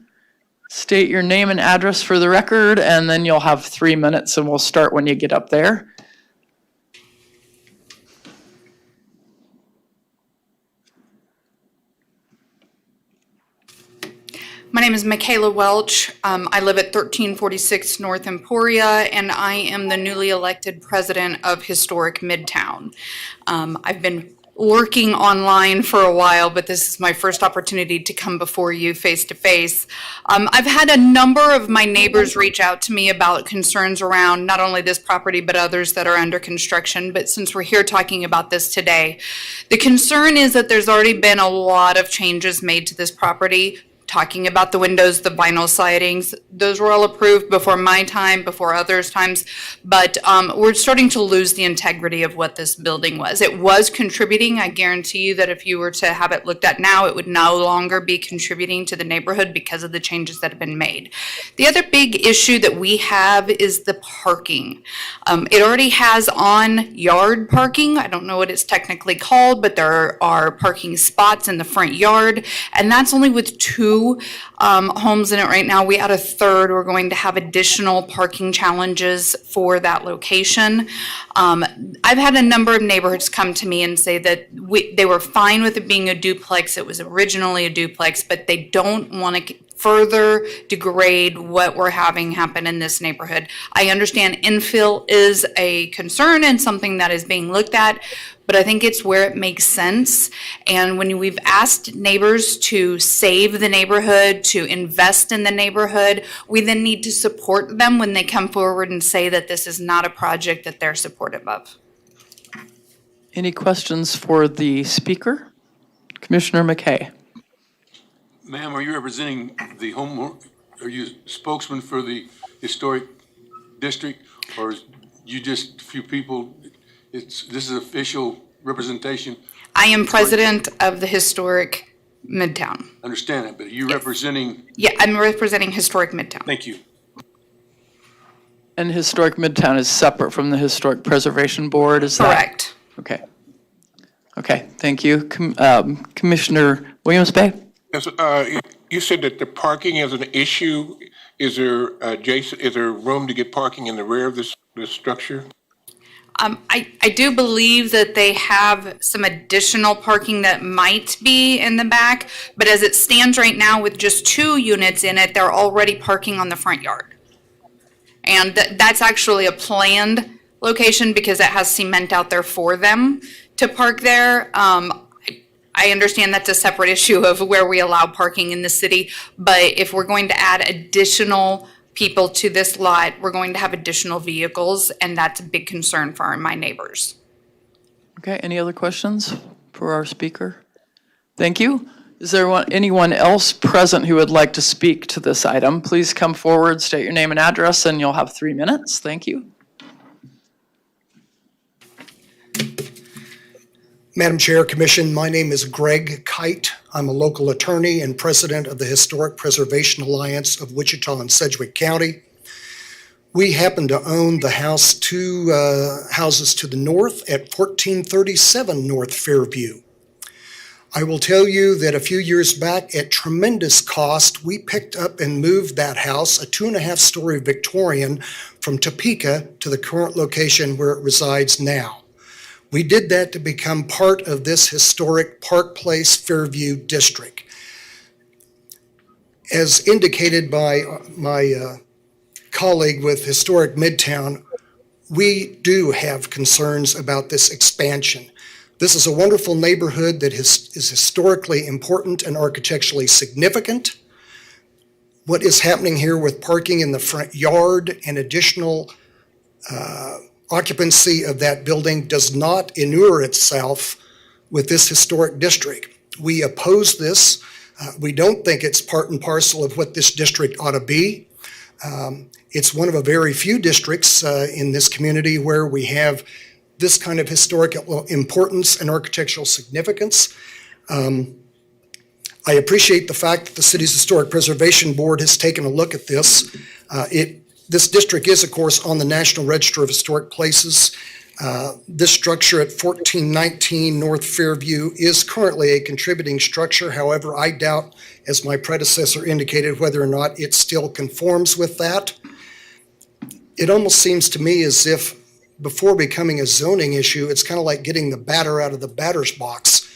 State your name and address for the record, and then you'll have 3 minutes, and we'll start when you get up there. My name is Michaela Welch. I live at 1346 North Emporia, and I am the newly elected president of Historic Midtown. I've been lurking online for a while, but this is my first opportunity to come before you face to face. I've had a number of my neighbors reach out to me about concerns around not only this property, but others that are under construction. But since we're here talking about this today, the concern is that there's already been a lot of changes made to this property. Talking about the windows, the vinyl sidings, those were all approved before my time, before others' times, but we're starting to lose the integrity of what this building was. It was contributing. I guarantee you that if you were to have it looked at now, it would no longer be contributing to the neighborhood because of the changes that have been made. The other big issue that we have is the parking. It already has on-yard parking. I don't know what it's technically called, but there are parking spots in the front yard, and that's only with 2 homes in it right now. We add a third. We're going to have additional parking challenges for that location. I've had a number of neighborhoods come to me and say that they were fine with it being a duplex. It was originally a duplex, but they don't want to further degrade what we're having happen in this neighborhood. I understand infill is a concern and something that is being looked at, but I think it's where it makes sense. And when we've asked neighbors to save the neighborhood, to invest in the neighborhood, we then need to support them when they come forward and say that this is not a project that they're supportive of. Any questions for the speaker? Commissioner McKay. Ma'am, are you representing the are you spokesman for the historic district, or is you just a few people? This is official representation? I am president of the Historic Midtown. Understand that, but are you representing? Yeah, I'm representing Historic Midtown. Thank you. And Historic Midtown is separate from the Historic Preservation Board, is that? Correct. Okay. Okay, thank you. Commissioner Williams-Bay? Yes, you said that the parking is an issue. Is there room to get parking in the rear of this structure? I do believe that they have some additional parking that might be in the back, but as it stands right now with just 2 units in it, they're already parking on the front yard. And that's actually a planned location because it has cement out there for them to park there. I understand that's a separate issue of where we allow parking in the city, but if we're going to add additional people to this lot, we're going to have additional vehicles, and that's a big concern for my neighbors. Okay, any other questions for our speaker? Thank you. Is there anyone else present who would like to speak to this item? Please come forward, state your name and address, and you'll have 3 minutes. Thank you. Madam Chair, Commission, my name is Greg Kite. I'm a local attorney and president of the Historic Preservation Alliance of Wichita and Sedgwick County. We happen to own the house 2 houses to the north at 1437 North Fairview. I will tell you that a few years back, at tremendous cost, we picked up and moved that house, a 2.5-story Victorian, from Topeka to the current location where it resides now. We did that to become part of this historic Park Place Fairview district. As indicated by my colleague with Historic Midtown, we do have concerns about this expansion. This is a wonderful neighborhood that is historically important and architecturally significant. What is happening here with parking in the front yard and additional occupancy of that building does not inure itself with this historic district. We oppose this. We don't think it's part and parcel of what this district ought to be. It's one of a very few districts in this community where we have this kind of historical importance and architectural significance. I appreciate the fact that the city's Historic Preservation Board has taken a look at this. This district is, of course, on the National Register of Historic Places. This structure at 1419 North Fairview is currently a contributing structure. However, I doubt, as my predecessor indicated, whether or not it still conforms with that. It almost seems to me as if before becoming a zoning issue, it's kind of like getting the batter out of the batter's box.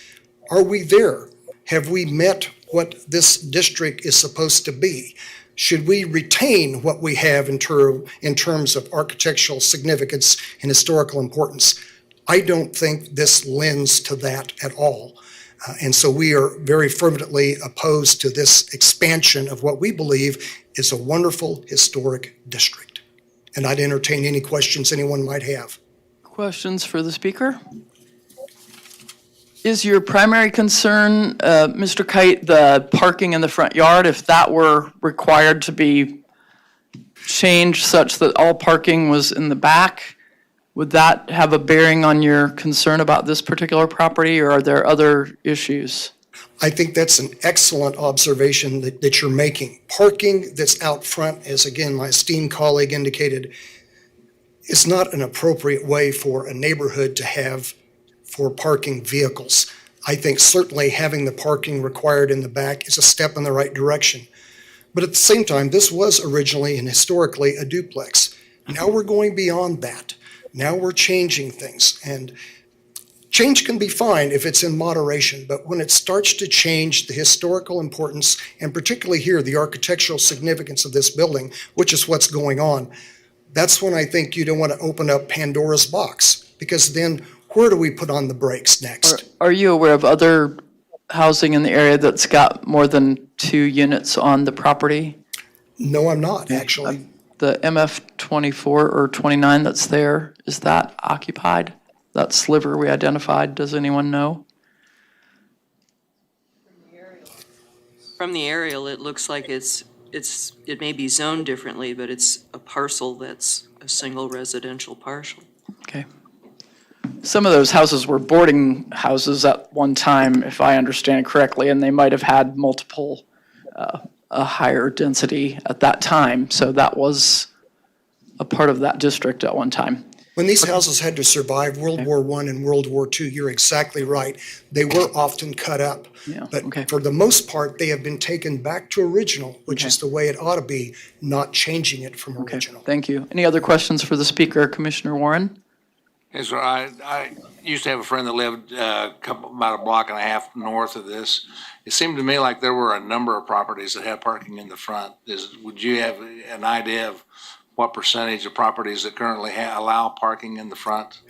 Are we there? Have we met what this district is supposed to be? Should we retain what we have in terms of architectural significance and historical importance? I don't think this lends to that at all. And so we are very fervently opposed to this expansion of what we believe is a wonderful historic district. And I'd entertain any questions anyone might have. Questions for the speaker? Is your primary concern, Mr. Kite, the parking in the front yard? If that were required to be changed such that all parking was in the back, would that have a bearing on your concern about this particular property, or are there other issues? I think that's an excellent observation that you're making. Parking that's out front, as again my esteemed colleague indicated, is not an appropriate way for a neighborhood to have for parking vehicles. I think certainly having the parking required in the back is a step in the right direction. But at the same time, this was originally and historically a duplex. Now we're going beyond that. Now we're changing things. And change can be fine if it's in moderation, but when it starts to change the historical importance, and particularly here, the architectural significance of this building, which is what's going on, that's when I think you don't want to open up Pandora's box, because then where do we put on the brakes next? Are you aware of other housing in the area that's got more than 2 units on the property? No, I'm not, actually. The MF 24 or 29 that's there, is that occupied? That sliver we identified, does anyone know? From the aerial, it looks like it may be zoned differently, but it's a parcel that's a single residential parcel. Okay. Some of those houses were boarding houses at one time, if I understand correctly, and they might have had multiple, a higher density at that time. So that was a part of that district at one time. When these houses had to survive World War I and World War II, you're exactly right. They were often cut up. Yeah, but for the most part, they have been taken back to original, which is the way it ought to be, not changing it from original. Thank you. Any other questions for the speaker, Commissioner Warren? Yes, sir. I used to have a friend that lived about a block and a half north of this. It seemed to me like there were a number of properties that had parking in the front. Would you have an idea of what percentage of properties that currently allow parking in the front?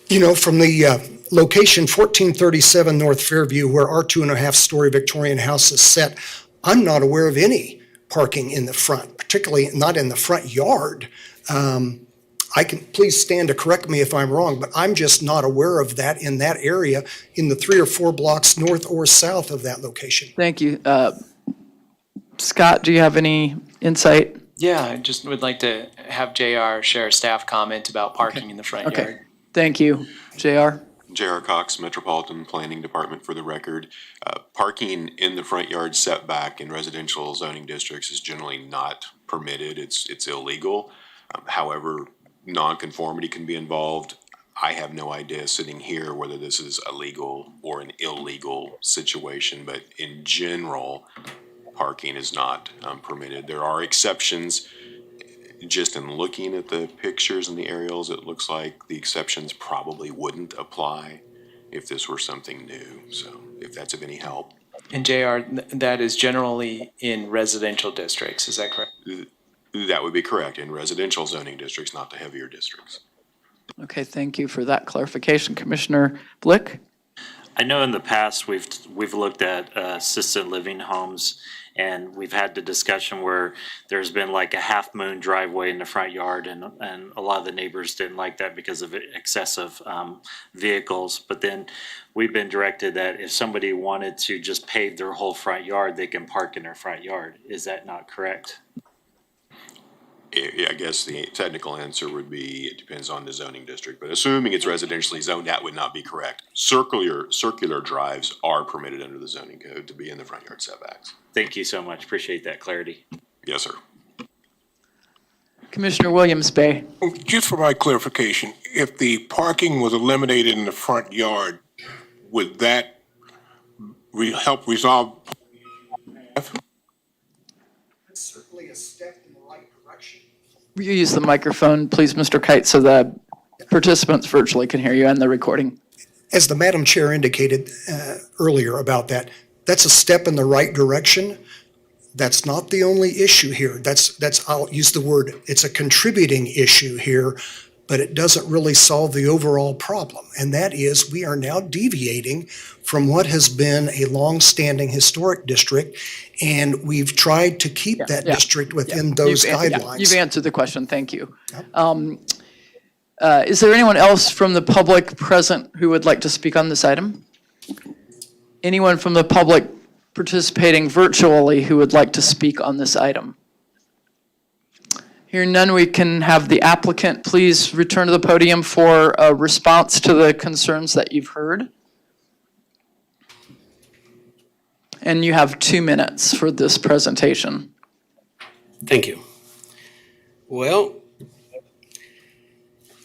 You know, from the location 1437 North Fairview, where our 2.5-story Victorian house is set, I'm not aware of any parking in the front, particularly not in the front yard. I can please stand to correct me if I'm wrong, but I'm just not aware of that in that area in the 3 or 4 blocks north or south of that location. Thank you. Scott, do you have any insight? Yeah, I just would like to have JR share a staff comment about parking in the front yard. Thank you. JR? J.R. Cox, Metropolitan Planning Department for the record. Parking in the front yard setback in residential zoning districts is generally not permitted. It's illegal. However, nonconformity can be involved. I have no idea sitting here whether this is a legal or an illegal situation, but in general, parking is not permitted. There are exceptions. Just in looking at the pictures and the aerials, it looks like the exceptions probably wouldn't apply if this were something new. So if that's of any help. And JR, that is generally in residential districts, is that correct? That would be correct, in residential zoning districts, not the heavier districts. Okay, thank you for that clarification. Commissioner Blick? I know in the past we've looked at assisted living homes, and we've had the discussion where there's been like a half moon driveway in the front yard, and a lot of the neighbors didn't like that because of excessive vehicles. But then we've been directed that if somebody wanted to just pave their whole front yard, they can park in their front yard. Is that not correct? I guess the technical answer would be, it depends on the zoning district, but assuming it's residentially zoned, that would not be correct. Circular drives are permitted under the zoning code to be in the front yard setbacks. Thank you so much. Appreciate that clarity. Yes, sir. Commissioner Williams-Bey. Just for my clarification, if the parking was eliminated in the front yard, would that help resolve? It's certainly a step in the right direction. Will you use the microphone, please, Mr. Kite, so the participants virtually can hear you and the recording? As the Madam Chair indicated earlier about that, that's a step in the right direction. That's not the only issue here. I'll use the word, it's a contributing issue here, but it doesn't really solve the overall problem. And that is, we are now deviating from what has been a long-standing historic district, and we've tried to keep that district within those guidelines. You've answered the question, thank you. Is there anyone else from the public present who would like to speak on this item? Anyone from the public participating virtually who would like to speak on this item? Hearing none, we can have the applicant please return to the podium for a response to the concerns that you've heard. And you have 2 minutes for this presentation. Thank you. Well,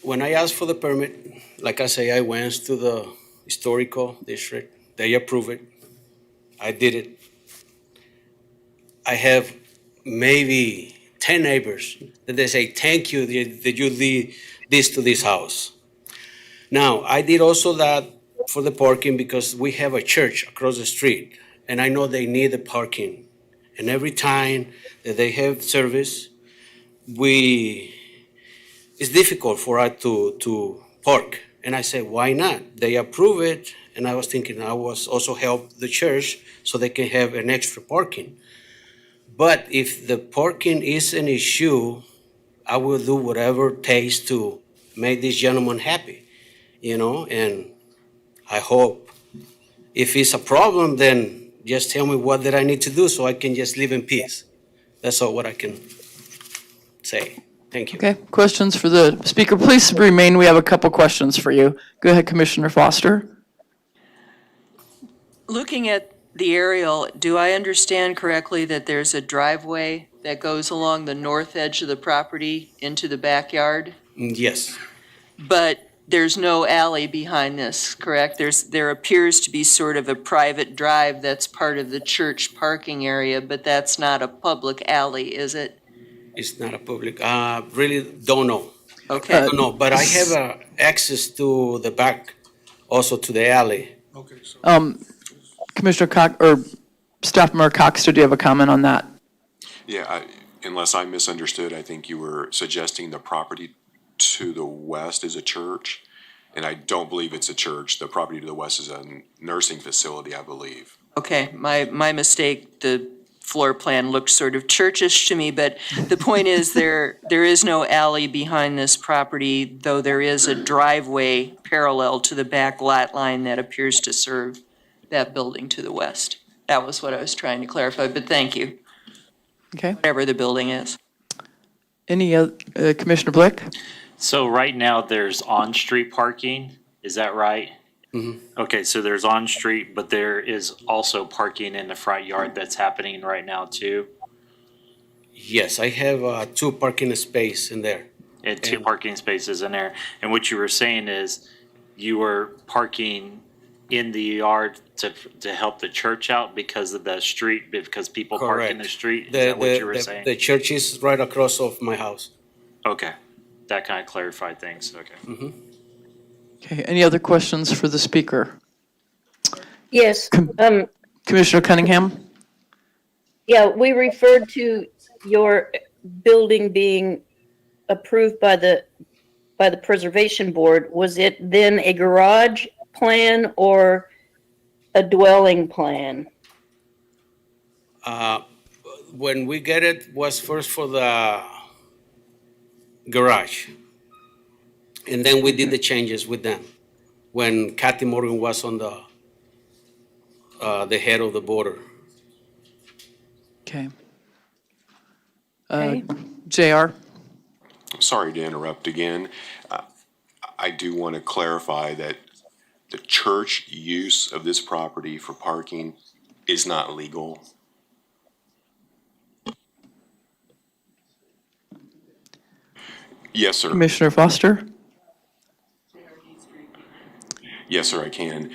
when I asked for the permit, like I say, I went to the historical district. They approved it. I did it. I have maybe 10 neighbors that they say, thank you that you did this to this house. Now, I did also that for the parking because we have a church across the street, and I know they need the parking. And every time that they have service, it's difficult for us to park. And I said, why not? They approve it, and I was thinking I was also help the church so they can have an extra parking. But if the parking is an issue, I will do whatever it takes to make this gentleman happy, and I hope if it's a problem, then just tell me what that I need to do so I can just live in peace. That's all what I can say. Thank you. Okay, questions for the speaker? Please remain. We have a couple questions for you. Go ahead, Commissioner Foster. Looking at the aerial, do I understand correctly that there's a driveway that goes along the north edge of the property into the backyard? Yes. But there's no alley behind this, correct? There appears to be sort of a private drive that's part of the church parking area, but that's not a public alley, is it? It's not a public, really don't know. Okay. I don't know, but I have access to the back, also to the alley. Okay, so. Commissioner Cox, or Staff Member Cox, do you have a comment on that? Yeah, unless I misunderstood, I think you were suggesting the property to the west is a church, and I don't believe it's a church. The property to the west is a nursing facility, I believe. Okay, my mistake. The floor plan looked sort of churchish to me, but the point is there is no alley behind this property, though there is a driveway parallel to the back lot line that appears to serve that building to the west. That was what I was trying to clarify, but thank you. Okay. Whatever the building is. Any Commissioner Blick? So right now there's on-street parking, is that right? Mm-hmm. Okay, so there's on-street, but there is also parking in the front yard that's happening right now too? Yes, I have 2 parking space in there. And 2 parking spaces in there. And what you were saying is you were parking in the yard to help the church out because of the street, because people park in the street? Is that what you were saying? The church is right across of my house. Okay, that kind of clarified things, okay. Mm-hmm. Okay, any other questions for the speaker? Yes. Commissioner Cunningham? Yeah, we referred to your building being approved by the Preservation Board. Was it then a garage plan or a dwelling plan? When we get it was first for the garage. And then we did the changes with them when Kathy Morgan was on the head of the border. Okay. Okay. JR? I'm sorry to interrupt again. I do want to clarify that the church use of this property for parking is not legal. Yes, sir. Commissioner Foster? Yes, sir, I can.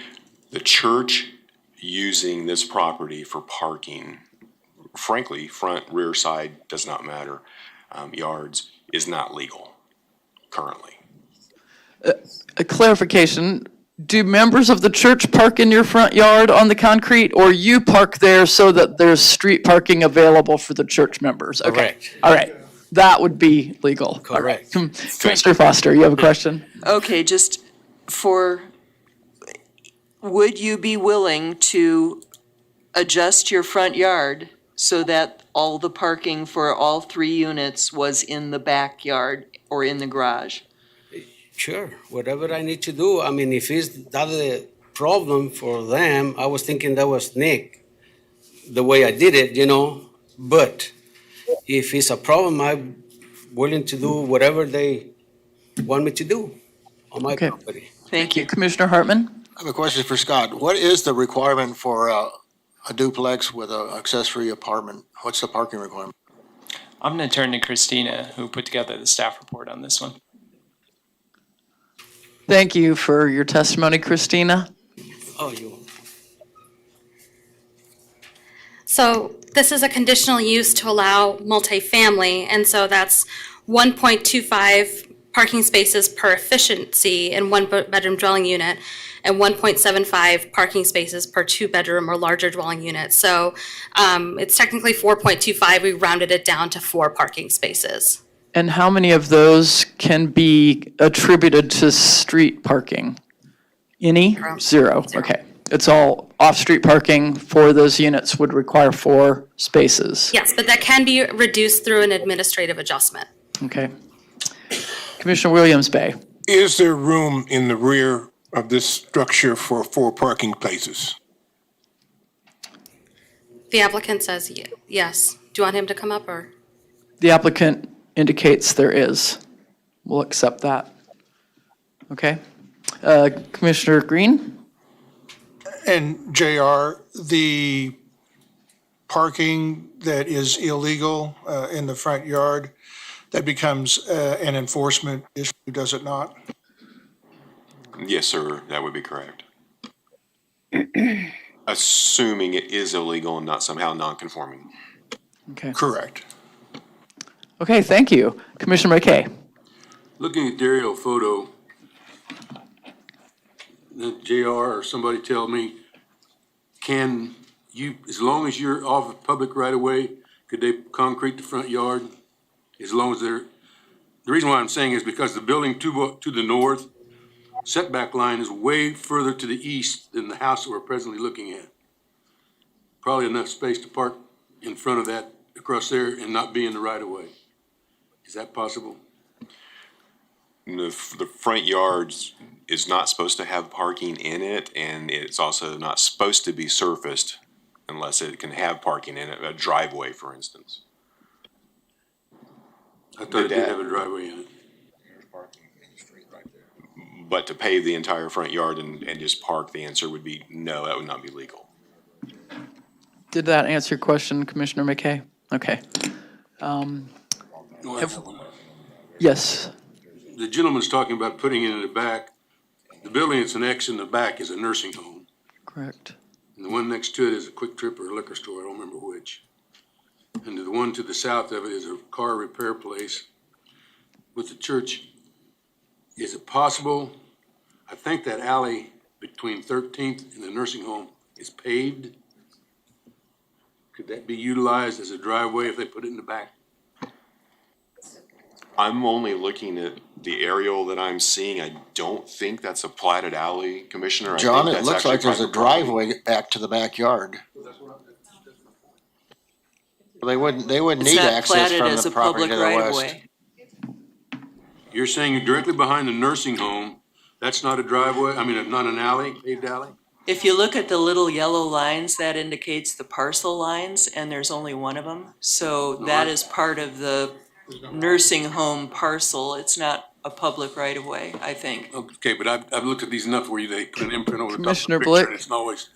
The church using this property for parking, frankly, front, rear, side, does not matter, yards, is not legal currently. A clarification, do members of the church park in your front yard on the concrete, or you park there so that there's street parking available for the church members? Okay. Correct. All right, that would be legal. All right. Correct. Commissioner Foster, you have a question? Okay, just would you be willing to adjust your front yard so that all the parking for all 3 units was in the backyard or in the garage? Sure, whatever I need to do. I mean, if it's that a problem for them, I was thinking that was Nick, the way I did it, But if it's a problem, I'm willing to do whatever they want me to do on my property. Thank you. Commissioner Hartman? I have a question for Scott. What is the requirement for a duplex with an accessory apartment? What's the parking requirement? I'm going to turn to Christina, who put together the staff report on this one. Thank you for your testimony, Christina. So this is a conditional use to allow multifamily, and so that's 1.25 parking spaces per efficiency in one bedroom dwelling unit and 1.75 parking spaces per 2-bedroom or larger dwelling unit. So it's technically 4.25. We rounded it down to 4 parking spaces. And how many of those can be attributed to street parking? Any? Zero. Okay. It's all off-street parking for those units would require 4 spaces. Yes, but that can be reduced through an administrative adjustment. Okay. Commissioner Williams-Bay. Is there room in the rear of this structure for 4 parking places? The applicant says yes. Do you want him to come up or? The applicant indicates there is. We'll accept that. Okay. Commissioner Green? And JR, the parking that is illegal in the front yard, that becomes an enforcement issue, does it not? Yes, sir, that would be correct. Assuming it is illegal and not somehow non-conforming. Okay. Correct. Okay, thank you. Commissioner McKay. Looking at the aerial photo, the JR or somebody tell me, can you, as long as you're off of public right of way, could they concrete the front yard? As long as they're, the reason why I'm saying is because the building to the north, setback line is way further to the east than the house that we're presently looking at. Probably enough space to park in front of that across there and not be in the right of way. Is that possible? The front yards is not supposed to have parking in it, and it's also not supposed to be surfaced unless it can have parking in it, a driveway, for instance. I thought it did have a driveway in it. But to pave the entire front yard and just park, the answer would be no, that would not be legal. Did that answer your question, Commissioner McKay? Okay. Yes. The gentleman's talking about putting it in the back. The building that's an X in the back is a nursing home. Correct. And the one next to it is a Quick Trip or a liquor store, I don't remember which. And the one to the south of it is a car repair place with the church. Is it possible? I think that alley between 13th and the nursing home is paved. Could that be utilized as a driveway if they put it in the back? I'm only looking at the aerial that I'm seeing. I don't think that's a platted alley, Commissioner. John, I think it that's looks actually like there's a private property. driveway back to the backyard. They wouldn't need access from the property to the west. You're saying directly behind the nursing home, that's not a driveway? I mean, not an alley, paved alley? If you look at the little yellow lines, that indicates the parcel lines, and there's only one of them. So that is part of the nursing home parcel. It's not a public right-of-way, I think. Okay, but I've looked at these enough where they put an imprint over the top of Commissioner the Blick? picture and it's not always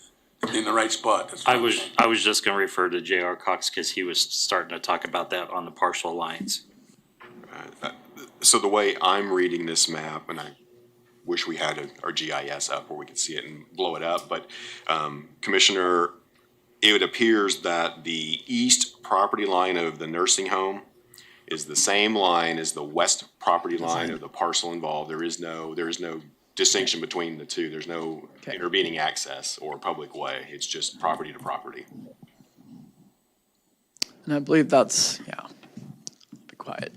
in the right spot. That's I what I'm was, saying. I was just gonna refer to J.R. Cox because he was starting to talk about that on the partial lines. So the way I'm reading this map, and I wish we had our GIS up where we could see it and blow it up, but Commissioner, it appears that the east property line of the nursing home is the same line as the west property line of the parcel involved. There is no distinction between the two. There's no intervening access or public way. It's just property to property. And I believe that's, be quiet.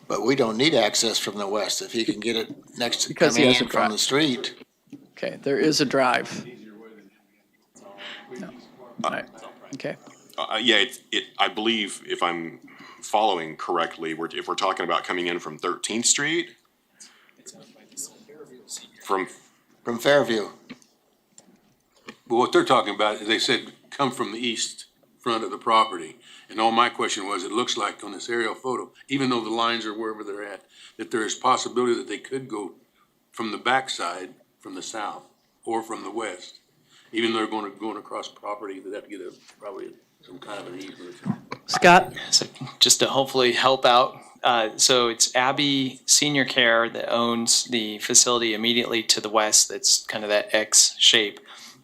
But we don't need access from the west if he can get it next to Because he coming has a in from drive. the street. Okay, there is a drive. No. Right, okay. Yeah, I believe if I'm following correctly, if we're talking about coming in from 13th Street, from Fairview. But what they're talking about is they said, come from the east front of the property. And all my question was, it looks like on this aerial photo, even though the lines are wherever they're at, that there is possibility that they could go from the backside, from the south, or from the west. Even though they're going across property, they'd have to get probably some kind of an easement. Scott? So just to hopefully help out, so it's Abbey Senior Care that owns the facility immediately to the west. That's kind of that X shape.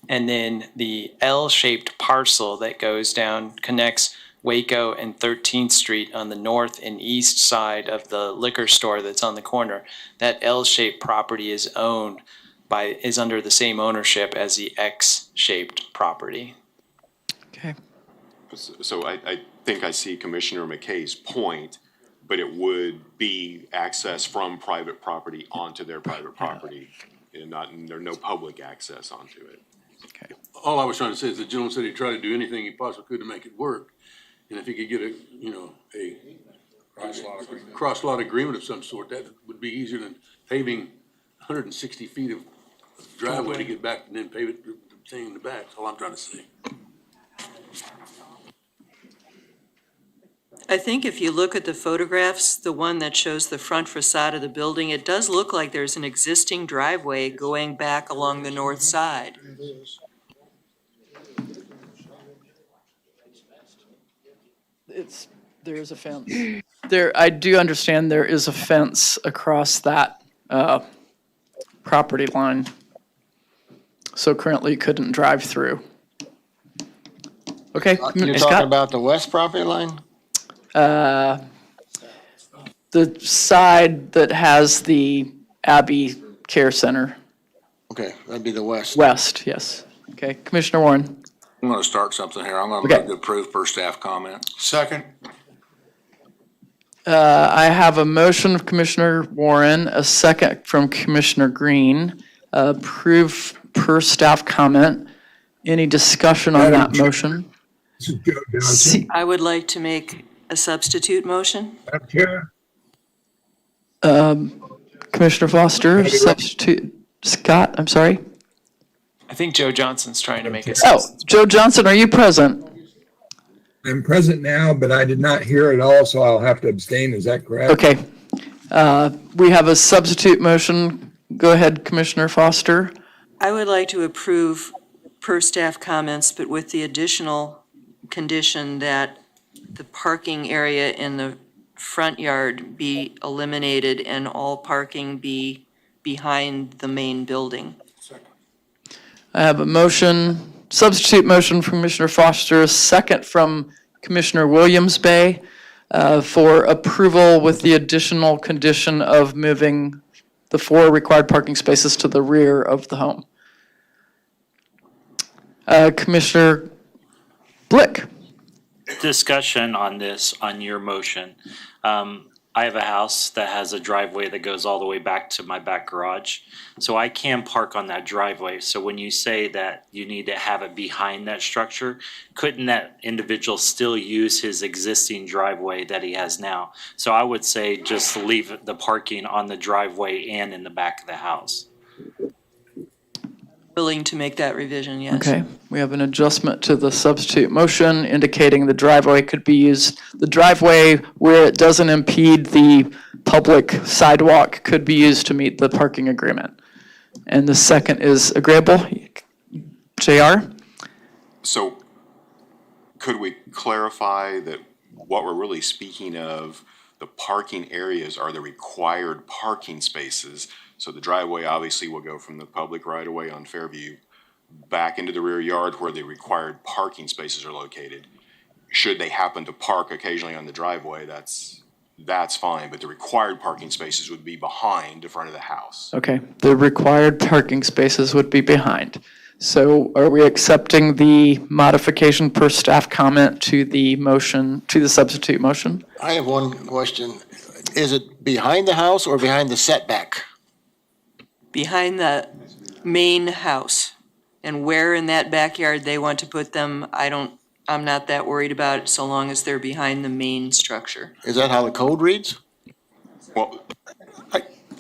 And then the L-shaped parcel that goes down, connects Waco and 13th Street on the north and east side of the liquor store that's on the corner. That L-shaped property is under the same ownership as the X-shaped property. Okay. So I think I see Commissioner McKay's point, but it would be access from private property onto their private property and there's no public access onto it. Okay. All I was trying to say is the gentleman said he'd try to do anything he possibly could to make it work. And if he could get a cross-lot agreement of some sort, that would be easier than paving 160 feet of driveway to get back and then pave it, the thing in the back. That's all I'm trying to say. I think if you look at the photographs, the one that shows the front facade of the building, it does look like there's an existing driveway going back along the north side. There is a fence. I do understand there is a fence across that property line. So currently you couldn't drive through. Okay. You're Scott? talking about the west property line? The side that has the Abbey Care Center. Okay, that'd be the west. West, yes. Okay, Commissioner Warren. I'm gonna start something here. I'm gonna Okay. move to approve per staff comment. Second. I have a motion of Commissioner Warren, a second from Commissioner Green. Approve per staff comment. Any discussion on that motion? I would like to make a substitute motion. Commissioner Foster, substitute, Scott, I'm sorry. I think Joe Johnson's trying to make a Oh, Joe Johnson, are you present? I'm present now, but I did not hear it all, so I'll have to abstain. Is that correct? Okay. We have a substitute motion. Go ahead, Commissioner Foster. I would like to approve per staff comments, but with the additional condition that the parking area in the front yard be eliminated and all parking be behind the main building. I have a motion, substitute motion from Commissioner Foster, a second from Commissioner Williams Bay for approval with the additional condition of moving the 4 required parking spaces to the rear of the home. Commissioner Blick. Discussion on this, on your motion. I have a house that has a driveway that goes all the way back to my back garage. So I can park on that driveway. So when you say that you need to have it behind that structure, couldn't that individual still use his existing driveway that he has now? So I would say just leave the parking on the driveway and in the back of the house. Willing to make that revision, yes. Okay, we have an adjustment to the substitute motion indicating the driveway could be used, the driveway where it doesn't impede the public sidewalk could be used to meet the parking agreement. And the second is agreeable. JR? So could we clarify that what we're really speaking of, the parking areas are the required parking spaces? So the driveway obviously will go from the public right of way on Fairview back into the rear yard where the required parking spaces are located. Should they happen to park occasionally on the driveway, that's fine, but the required parking spaces would be behind the front of the house. Okay, the required parking spaces would be behind. So are we accepting the modification per staff comment to the motion, to the substitute motion? I have one question. Is it behind the house or behind the setback? Behind the main house. And where in that backyard they want to put them, I'm not that worried about it so long as they're behind the main structure. Is that how the code reads? Well,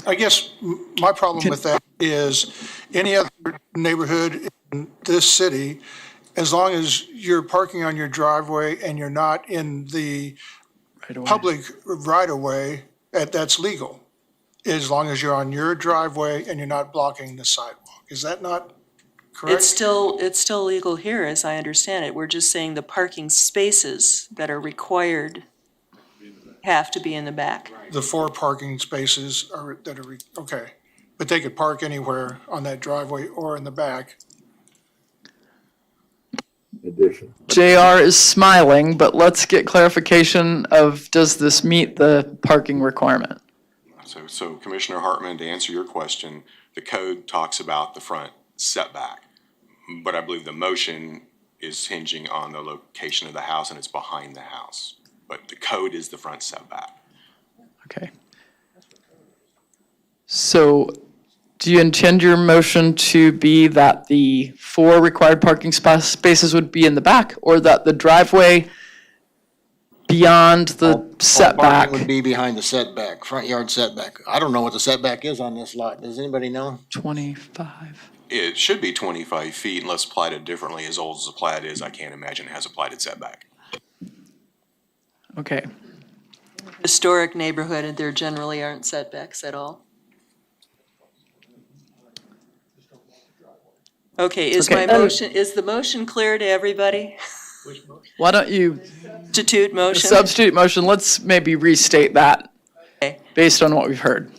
I guess my problem with that is any other neighborhood in this city, as long as you're parking on your driveway and you're not in the public right-of-way, that's legal. As long as you're on your driveway and you're not blocking the sidewalk. Is that not correct? It's still legal here, as I understand it. We're just saying the parking spaces that are required have to be in the back. The 4 parking spaces okay. But they could park anywhere on that driveway or in the back. Addition. JR is smiling, but let's get clarification of, does this meet the parking requirement? So Commissioner Hartman, to answer your question, the code talks about the front setback, but I believe the motion is hinging on the location of the house and it's behind the house. But the code is the front setback. Okay. So do you intend your motion to be that the 4 required parking spaces would be in the back, or that the driveway beyond the All setback? parking would be behind the setback, front yard setback. I don't know what the setback is on this lot. Does anybody know? 25. It should be 25 feet unless platted differently. As old as the plat is, I can't imagine it has a platted setback. Okay. Historic neighborhood, and there generally aren't setbacks at all. Okay, is the motion clear to everybody? Why don't you, Substitute motion? substitute motion, let's maybe restate that Okay. based on what we've heard.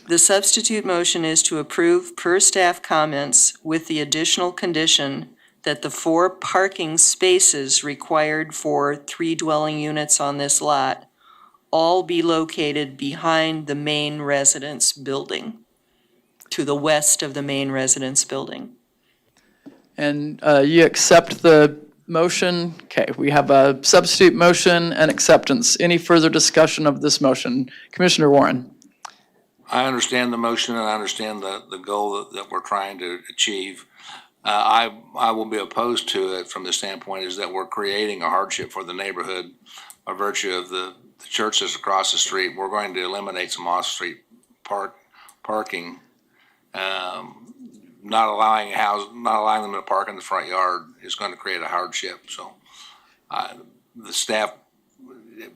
The substitute motion is to approve per staff comments with the additional condition that the 4 parking spaces required for 3 dwelling units on this lot all be located behind the main residence building, to the west of the main residence building. And you accept the motion? Okay, we have a substitute motion and acceptance. Any further discussion of this motion? Commissioner Warren? I understand the motion and I understand the goal that we're trying to achieve. I will be opposed to it from the standpoint is that we're creating a hardship for the neighborhood by virtue of the church that's across the street. We're going to eliminate some off-street parking. Not allowing them to park in the front yard is going to create a hardship. So the staff,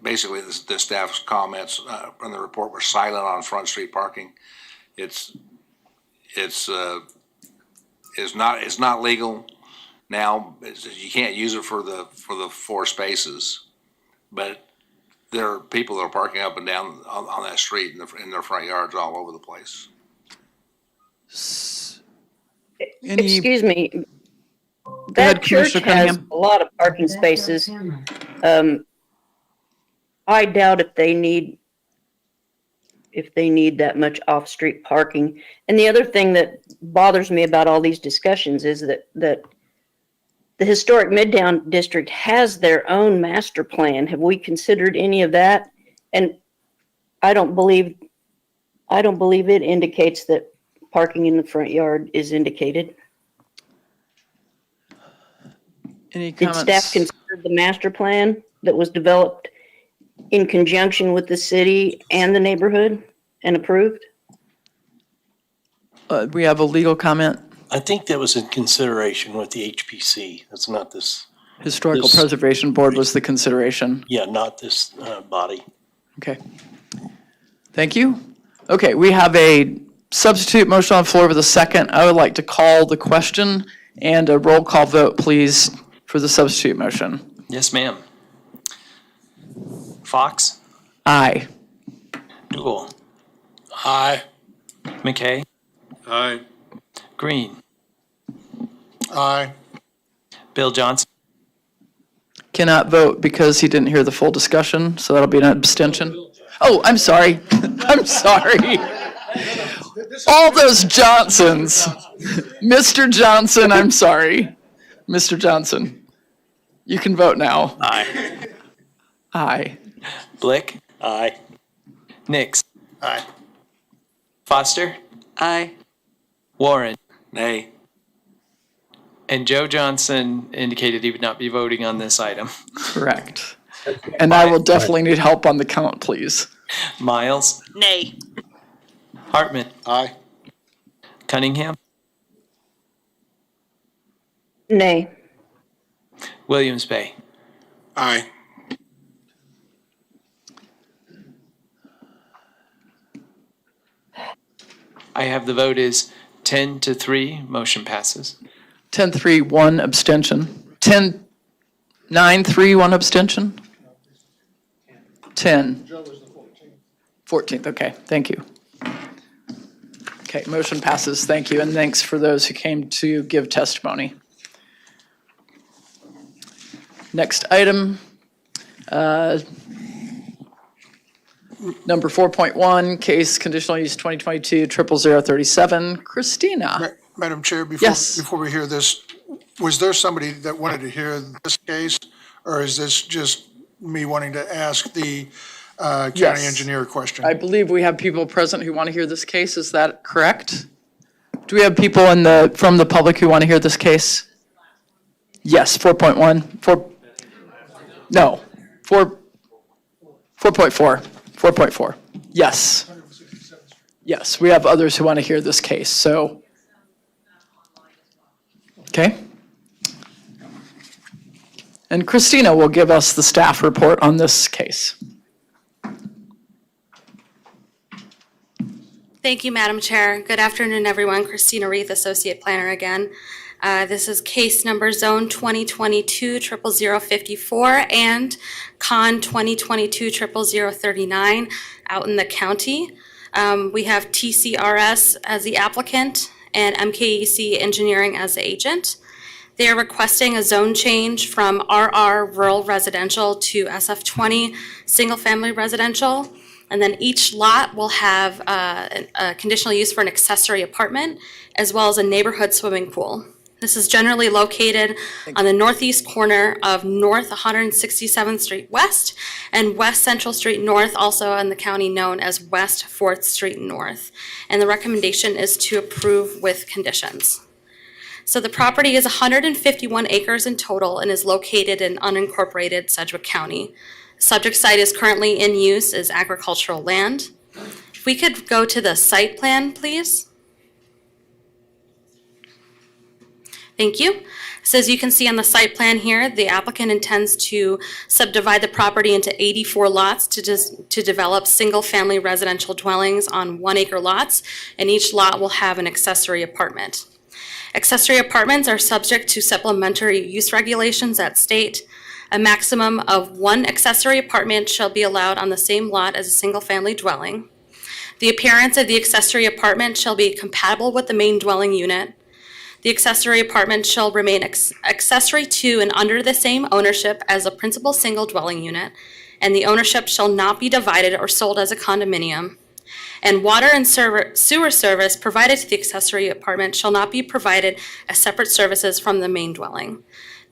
basically the staff's comments from the report were silent on Front Street parking. It's not legal now. You can't use it for the 4 spaces, but there are people that are parking up and down on that street in their front yards all over the place. Excuse me. Go That ahead, church Commissioner has Cunningham. a lot of parking spaces. I doubt if they need that much off-street parking. And the other thing that bothers me about all these discussions is that the historic Midtown District has their own master plan. Have we considered any of that? And I don't believe it indicates that parking in the front yard is indicated. Any Did comments? staff consider the master plan that was developed in conjunction with the city and the neighborhood and approved? We have a legal comment. I think that was in consideration with the HPC. That's not this, Historical This- Preservation Board was the consideration. yeah, not this body. Okay. Thank you. Okay, we have a substitute motion on the floor with a second. I would like to call the question and a roll call vote, please, for the substitute motion. Yes, ma'am. Fox, Aye. Dool, Aye. McKay, Aye. Green, Aye. Bill Johnson, Cannot vote because he didn't hear the full discussion, so that'll be an abstention. Oh, I'm sorry. I'm sorry. All those Johnsons. Mr. Johnson, I'm sorry. Mr. Johnson, you can vote now. Aye. Aye. Blick, Aye. Nix, Aye. Foster, Aye. Warren, Nay. and Joe Johnson indicated he would not be voting on this item. Correct. And I will definitely need help on the count, please. Miles, Nay. Hartman, Aye. Cunningham, Nay. Williams Bay. Aye. I have the vote is 10-3, motion passes. 10-3, 1 abstention. 10-9-3, 1 abstention? 10. 14th, okay, thank you. Okay, motion passes, thank you, and thanks for those who came to give testimony. Next item, number 4.1, case conditional use 2022-00037, Christina. Madam Chair, Yes. before we hear this, was there somebody that wanted to hear this case? Or is this just me wanting to ask the county Yes. engineer a question? I believe we have people present who want to hear this case, is that correct? Do we have people from the public who want to hear this case? Yes, 4.1, 4.4, yes. Yes, we have others who want to hear this case, so. Okay. And Christina will give us the staff report on this case. Thank you, Madam Chair. Good afternoon, everyone. Christina Reith, Associate Planner again. This is case number Zone 2022-00054 and Con 2022-00039 out in the county. We have TCRS as the applicant and MKEC Engineering as the agent. They are requesting a zone change from RR Rural Residential to SF20 Single Family Residential. And then each lot will have a conditional use for an accessory apartment as well as a neighborhood swimming pool. This is generally located on the northeast corner of North 167th Street West and West Central Street North, also in the county known as West 4th Street North. And the recommendation is to approve with conditions. So the property is 151 acres in total and is located in unincorporated Sedgwick County. Subject site is currently in use as agricultural land. If we could go to the site plan, please. Thank you. So as you can see on the site plan here, the applicant intends to subdivide the property into 84 lots to develop single-family residential dwellings on 1 acre lots, and each lot will have an accessory apartment. Accessory apartments are subject to supplementary use regulations that state a maximum of 1 accessory apartment shall be allowed on the same lot as a single-family dwelling. The appearance of the accessory apartment shall be compatible with the main dwelling unit. The accessory apartment shall remain accessory to and under the same ownership as a principal single dwelling unit, and the ownership shall not be divided or sold as a condominium. And water and sewer service provided to the accessory apartment shall not be provided as separate services from the main dwelling.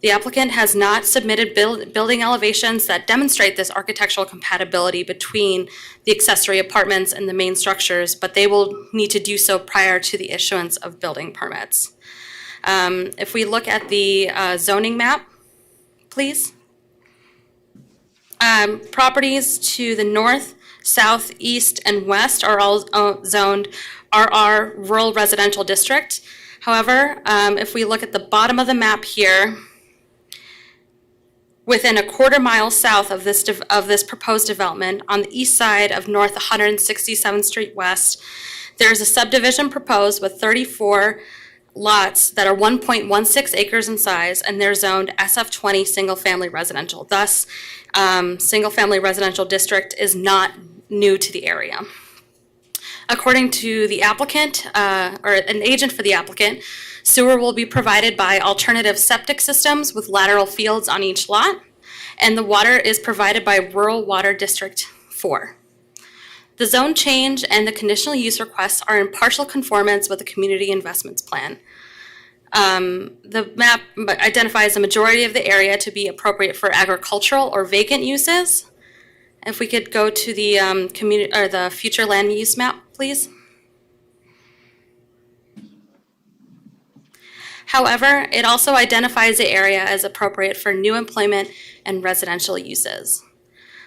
The applicant has not submitted building elevations that demonstrate this architectural compatibility between the accessory apartments and the main structures, but they will need to do so prior to the issuance of building permits. If we look at the zoning map, please. Properties to the north, south, east, and west are all zoned RR Rural Residential District. However, if we look at the bottom of the map here, within a quarter mile south of this proposed development, on the east side of North 167th Street West, there's a subdivision proposed with 34 lots that are 1.16 acres in size, and they're zoned SF20 single-family residential. Thus, single-family residential district is not new to the area. According to the applicant, or an agent for the applicant, sewer will be provided by alternative septic systems with lateral fields on each lot, and the water is provided by Rural Water District 4. The zone change and the conditional use requests are in partial conformance with the community investments plan. The map identifies the majority of the area to be appropriate for agricultural or vacant uses. If we could go to the community or the future land use map, please. However, it also identifies the area as appropriate for new employment and residential uses.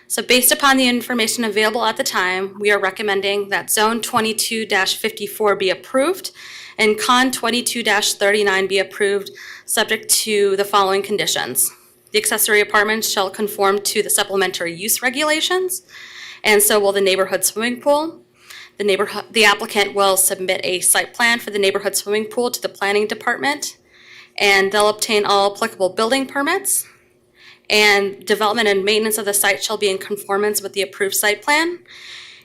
So based upon the information available at the time, we are recommending that Zone 22-54 be approved and Con 22-39 be approved, subject to the following conditions. The accessory apartments shall conform to the supplementary use regulations, and so will the neighborhood swimming pool. The applicant will submit a site plan for the neighborhood swimming pool to the planning department, and they'll obtain all applicable building permits. And development and maintenance of the site shall be in conformance with the approved site plan.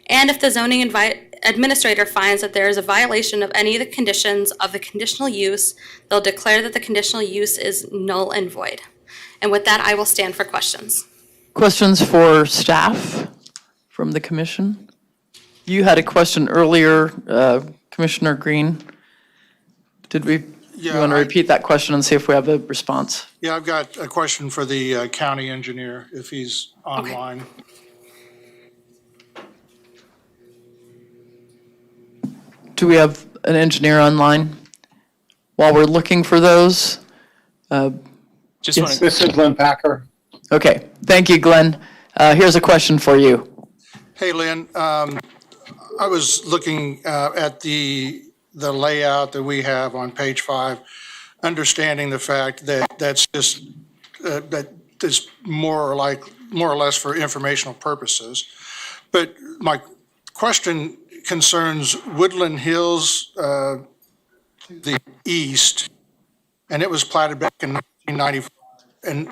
And if the zoning administrator finds that there is a violation of any of the conditions of the conditional use, they'll declare that the conditional use is null and void. And with that, I will stand for questions. Questions for staff from the commission? You had a question earlier, Commissioner Green. Did we? You want to repeat that question and see if we have a response? Yeah, I've got a question for the county engineer, if he's online. Do we have an engineer online? While we're looking for those? Just This is Glenn Packer. Okay, thank you, Glenn. Here's a question for you. Hey, Lynn, I was looking at the layout that we have on page 5, understanding the fact that that's just that is more or less for informational purposes. But my question concerns Woodland Hills, the east, and it was platted back in 1995. And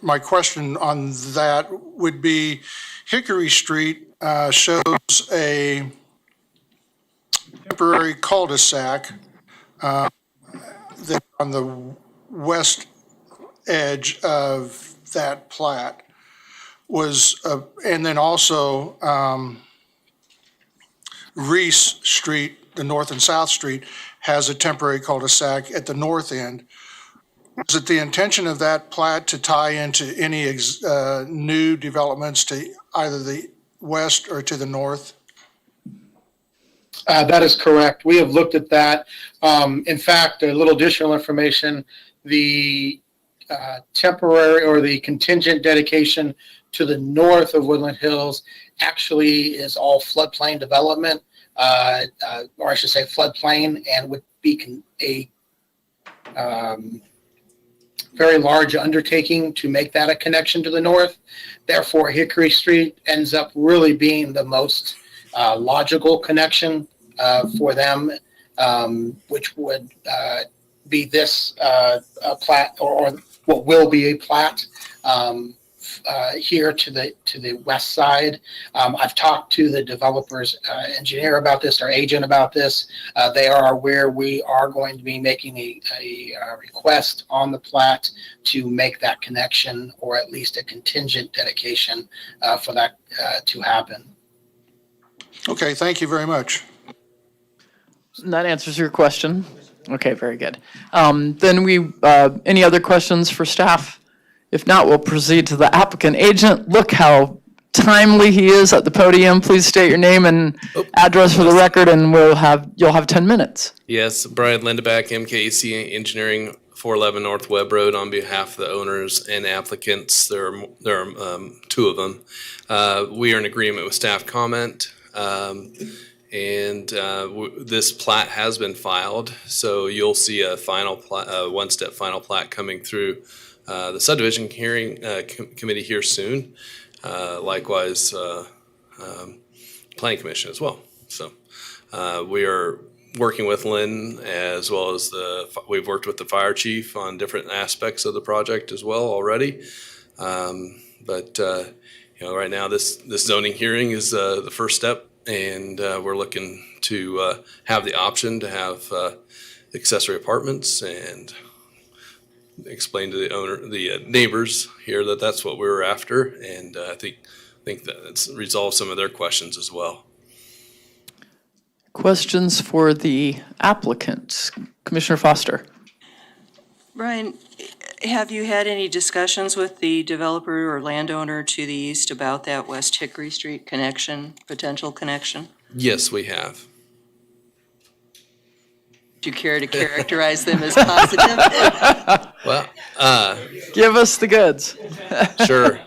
my question on that would be, Hickory Street shows a temporary cul-de-sac that on the west edge of that plat was, and then also Reese Street, the North and South Street, has a temporary cul-de-sac at the north end. Was it the intention of that plat to tie into any new developments to either the west or to the north? That is correct. We have looked at that. In fact, a little additional information, the temporary or the contingent dedication to the north of Woodland Hills actually is all floodplain development, or I should say floodplain, and would be a very large undertaking to make that a connection to the north. Therefore, Hickory Street ends up really being the most logical connection for them, which would be this plat, or what will be a plat here to the west side. I've talked to the developer's engineer about this, or agent about this. They are aware we are going to be making a request on the plat to make that connection, or at least a contingent dedication for that to happen. Okay, thank you very much. That answers your question. Okay, very good. Then any other questions for staff? If not, we'll proceed to the applicant agent. Look how timely he is at the podium. Please state your name and address for the record, and you'll have 10 minutes. Yes, Brian Lindeback, MKAC Engineering, 411 North Webb Road, on behalf of the owners and applicants. There are two of them. We are in agreement with staff comment. And this plat has been filed, so you'll see a final one-step final plat coming through the subdivision hearing committee here soon. Likewise, planning commission as well. So we are working with Lynn, as well as we've worked with the fire chief on different aspects of the project as well already. But right now this zoning hearing is the first step. And we're looking to have the option to have accessory apartments, and explain to the neighbors here that that's what we were after. And I think that it's resolved some of their questions as well. Questions for the applicant? Commissioner Foster. Brian, have you had any discussions with the developer or landowner to the east about that West Hickory Street connection, potential connection? Yes, we have. Do you care to characterize them as positive? Well, give us the goods. Sure.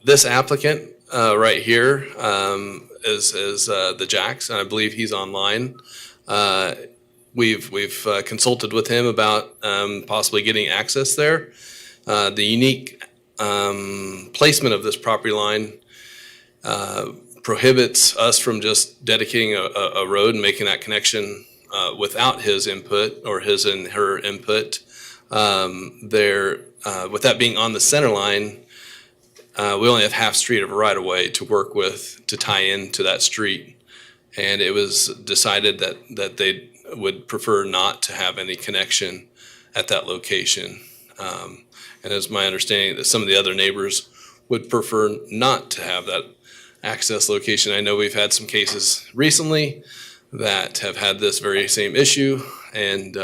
This applicant right here is the Jax, and I believe he's online. We've consulted with him about possibly getting access there. The unique placement of this property line prohibits us from just dedicating a road and making that connection without his input or his and her input. With that being on the center line, we only have half street of a right of way to work with to tie into that street. And it was decided that they would prefer not to have any connection at that location. And it's my understanding that some of the other neighbors would prefer not to have that access location. I know we've had some cases recently that have had this very same issue, and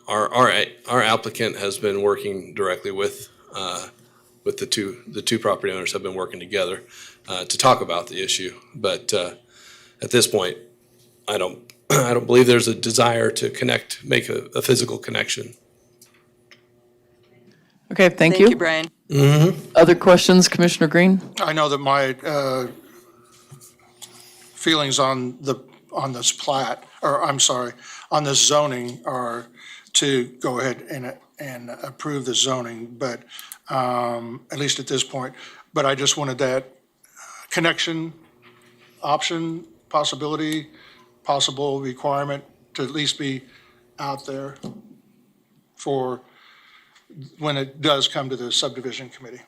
our applicant has been working directly with the two property owners have been working together to talk about the issue. But at this point, I don't believe there's a desire to make a physical connection. Okay, thank you. Thank you, Brian. Mm-hmm. Other questions, Commissioner Green? I know that my feelings on this plat, or I'm sorry, on this zoning are to go ahead and approve the zoning, but at least at this point. But I just wanted that connection option, possible requirement to at least be out there for when it does come to the subdivision committee.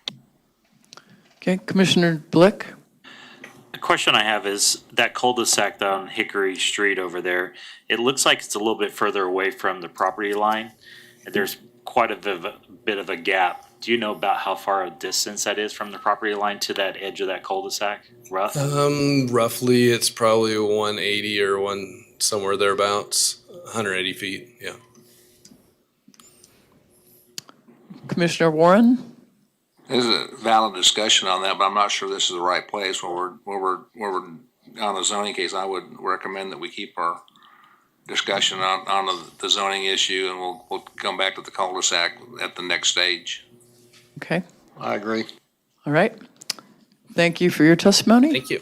Okay, Commissioner Blick? The question I have is that cul-de-sac on Hickory Street over there, it looks like it's a little bit further away from the property line. There's quite a bit of a gap. Do you know about how far a distance that is from the property line to that edge of that cul-de-sac, rough? Roughly, it's probably 180 or somewhere thereabouts, 180 feet, yeah. Commissioner Warren? There's a valid discussion on that, but I'm not sure this is the right place where we're on the zoning case. I would recommend that we keep our discussion on the zoning issue, and we'll come back to the cul-de-sac at the next stage. Okay. I agree. All right. Thank you for your testimony. Thank you.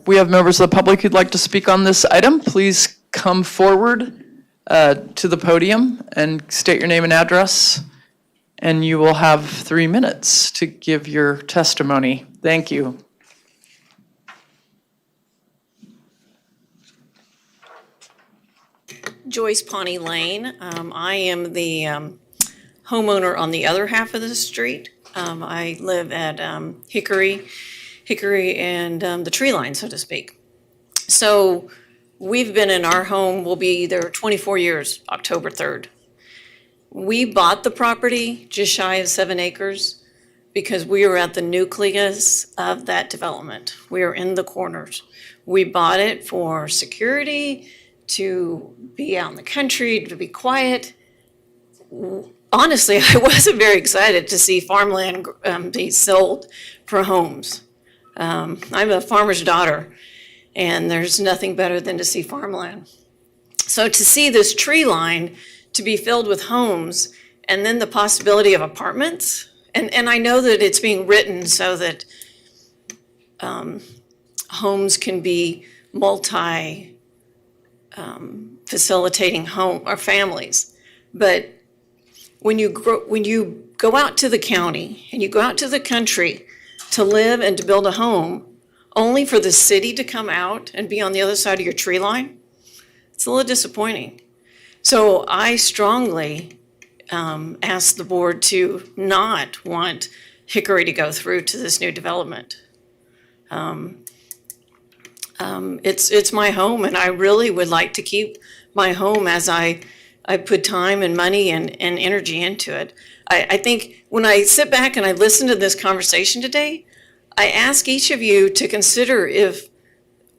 We have members of the public who'd like to speak on this item. Please come forward to the podium and state your name and address, and you will have 3 minutes to give your testimony. Thank you. Joyce Pawnee Lane. I am the homeowner on the other half of the street. I live at Hickory and the tree line, so to speak. So we've been in our home, we'll be there 24 years, October 3rd. We bought the property just shy of 7 acres because we were at the nucleus of that development. We are in the corners. We bought it for security, to be out in the country, to be quiet. Honestly, I wasn't very excited to see farmland be sold for homes. I'm a farmer's daughter, and there's nothing better than to see farmland. So to see this tree line to be filled with homes, and then the possibility of apartments, and I know that it's being written so that homes can be facilitating home or families. But when you go out to the county and you go out to the country to live and to build a home, only for the city to come out and be on the other side of your tree line, it's a little disappointing. So I strongly ask the board to not want Hickory to go through to this new development. It's my home, and I really would like to keep my home as I put time and money and energy into it. I think when I sit back and I listen to this conversation today, I ask each of you to consider if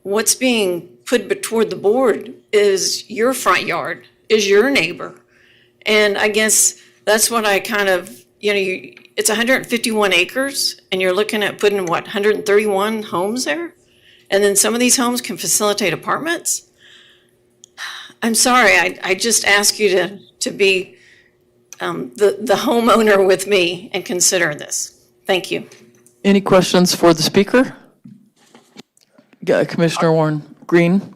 what's being put toward the board is your front yard, is your neighbor. And I guess that's what I kind of, it's 151 acres, and you're looking at putting, 131 homes there? And then some of these homes can facilitate apartments? I'm sorry, I just ask you to be the homeowner with me and consider this. Thank you. Any questions for the speaker? Commissioner Warren Green?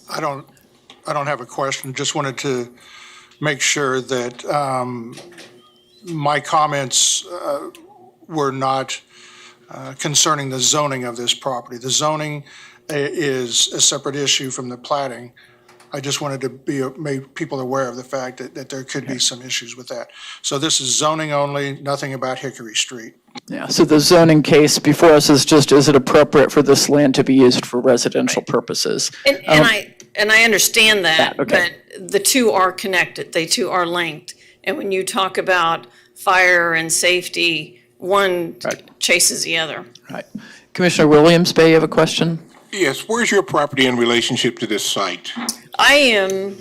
I don't have a question. Just wanted to make sure that my comments were not concerning the zoning of this property. The zoning is a separate issue from the platting. I just wanted to make people aware of the fact that there could be some issues with that. So this is zoning only, nothing about Hickory Street. Yeah, so the zoning case before us is just, is it appropriate for this land to be used for residential purposes? And I understand that, okay. But the two are connected. They two are linked. And when you talk about fire and safety, one chases the other. Right. Commissioner Williams, Bay, you have a question? Yes, where's your property in relationship to this site? I am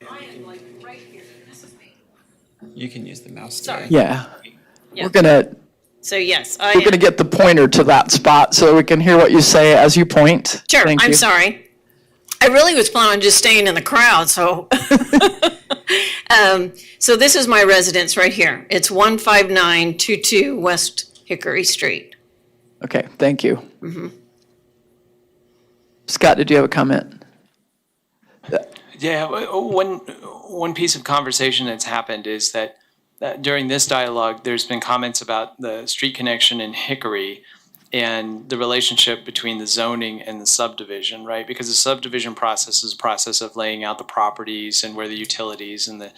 like right here. This is me. You can use the mouse. Sorry. Yeah. Yeah. We're gonna get the pointer to that spot so we can hear what you say as you point. Sure, Thank I'm you. sorry. I really was planning on just staying in the crowd, so. So this is my residence right here. It's 15922 West Hickory Street. Okay, thank you. Mm-hmm. Scott, did you have a comment? Yeah, one piece of conversation that's happened is that during this dialogue, there's been comments about the street connection in Hickory and the relationship between the zoning and the subdivision, right? Because the subdivision process is a process of laying out the properties and where the utilities and the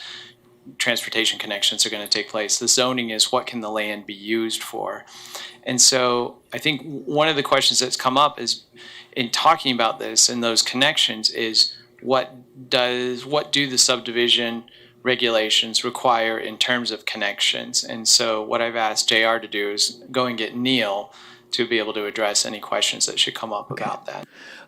transportation connections are going to take place. The zoning is what can the land be used for? And so I think one of the questions that's come up is in talking about this and those connections is what do the subdivision regulations require in terms of connections? And so what I've asked JR to do is go and get Neil to be able to address any questions that should come up about that.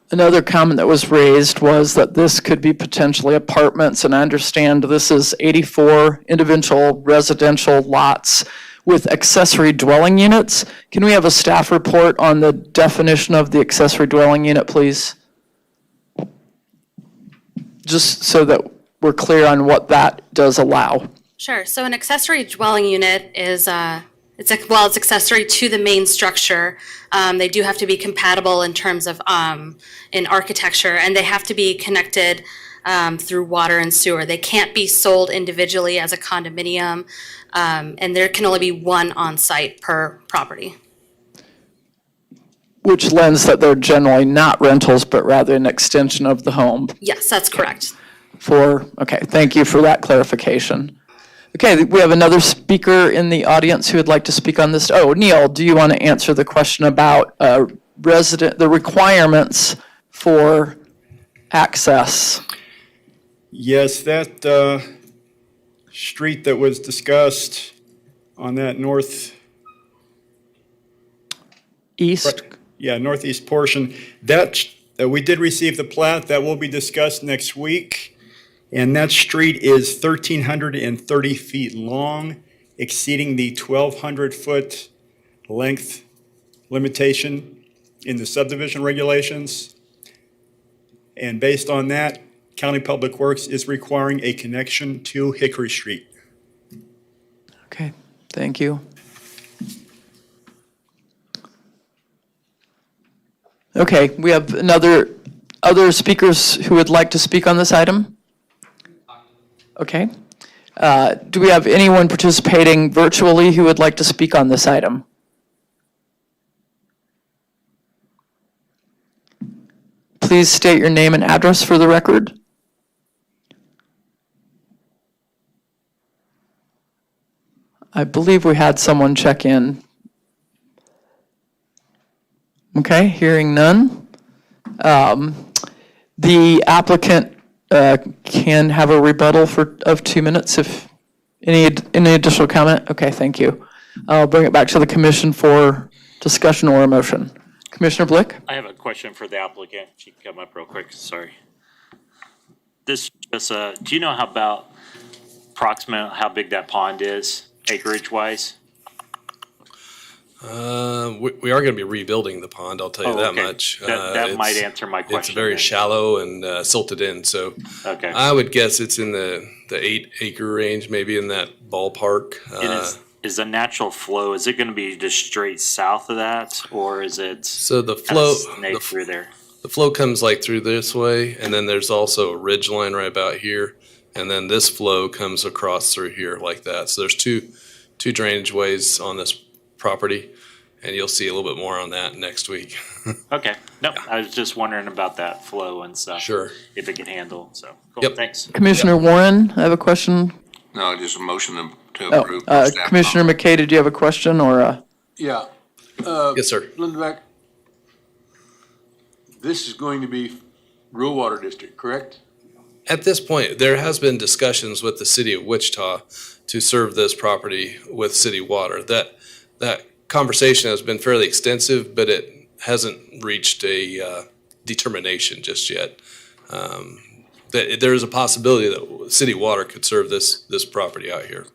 Another comment that was raised was that this could be potentially apartments, and I understand this is 84 individual residential lots with accessory dwelling units. Can we have a staff report on the definition of the accessory dwelling unit, please? Just so that we're clear on what that does allow. Sure. So an accessory dwelling unit is it's accessory to the main structure. They do have to be compatible in terms of in architecture, and they have to be connected through water and sewer. They can't be sold individually as a condominium, and there can only be one on site per property. Which lends that they're generally not rentals, but rather an extension of the home. Yes, that's correct. Okay, thank you for that clarification. Okay, we have another speaker in the audience who would like to speak on this. Oh, Neil, do you want to answer the question about the requirements for access? Yes, that street that was discussed on that northeast portion, that we did receive the plat. That will be discussed next week. And that street is 1,330 feet long, exceeding the 1,200-foot length limitation in the subdivision regulations. And based on that, County Public Works is requiring a connection to Hickory Street. Okay, thank you. Okay, we have other speakers who would like to speak on this item? Okay. Do we have anyone participating virtually who would like to speak on this item? Please state your name and address for the record. I believe we had someone check in. Okay, hearing none. The applicant can have a rebuttal of 2 minutes if any additional comment. Okay, thank you. I'll bring it back to the commission for discussion or a motion. Commissioner Blick? I have a question for the applicant. If you can come up real quick, sorry. This just, do you know approximate how big that pond is, acreage wise? We are going to be rebuilding the pond, I'll tell you that okay. much. That might answer my question. It's very then. shallow and silted in, so Okay. I would guess it's in the 8-acre range, maybe in that ballpark. And is the natural flow, is it going to be just straight south of that, or is it So the flow, snake through there? the flow comes like through this way, and then there's also a ridge line right about here, and then this flow comes across through here like that. So there's two drainage ways on this property, and you'll see a little bit more on that next week. Okay. No, I was just wondering about that flow and stuff. Sure. If it can handle. So cool. Yep. Thanks. Commissioner Warren, I have a question. No, just a motion to Oh, approve. Commissioner McKay, did you have a question or? Yeah. Yes, sir. Linda, this is going to be rural water district, correct? At this point, there has been discussions with the city of Wichita to serve this property with city water. That conversation has been fairly extensive, but it hasn't reached a determination just yet. That there is a possibility that city water could serve this property out here.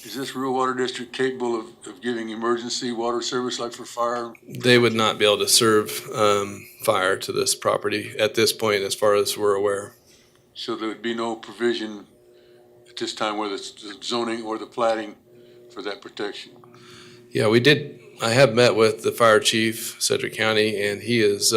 Is this rural water district capable of giving emergency water service like for fire? They would not be able to serve fire to this property at this point, as far as we're aware. So there would be no provision at this time, whether it's the zoning or the plating, for that protection? Yeah, we did. I have met with the fire chief, Sedgwick County, and he is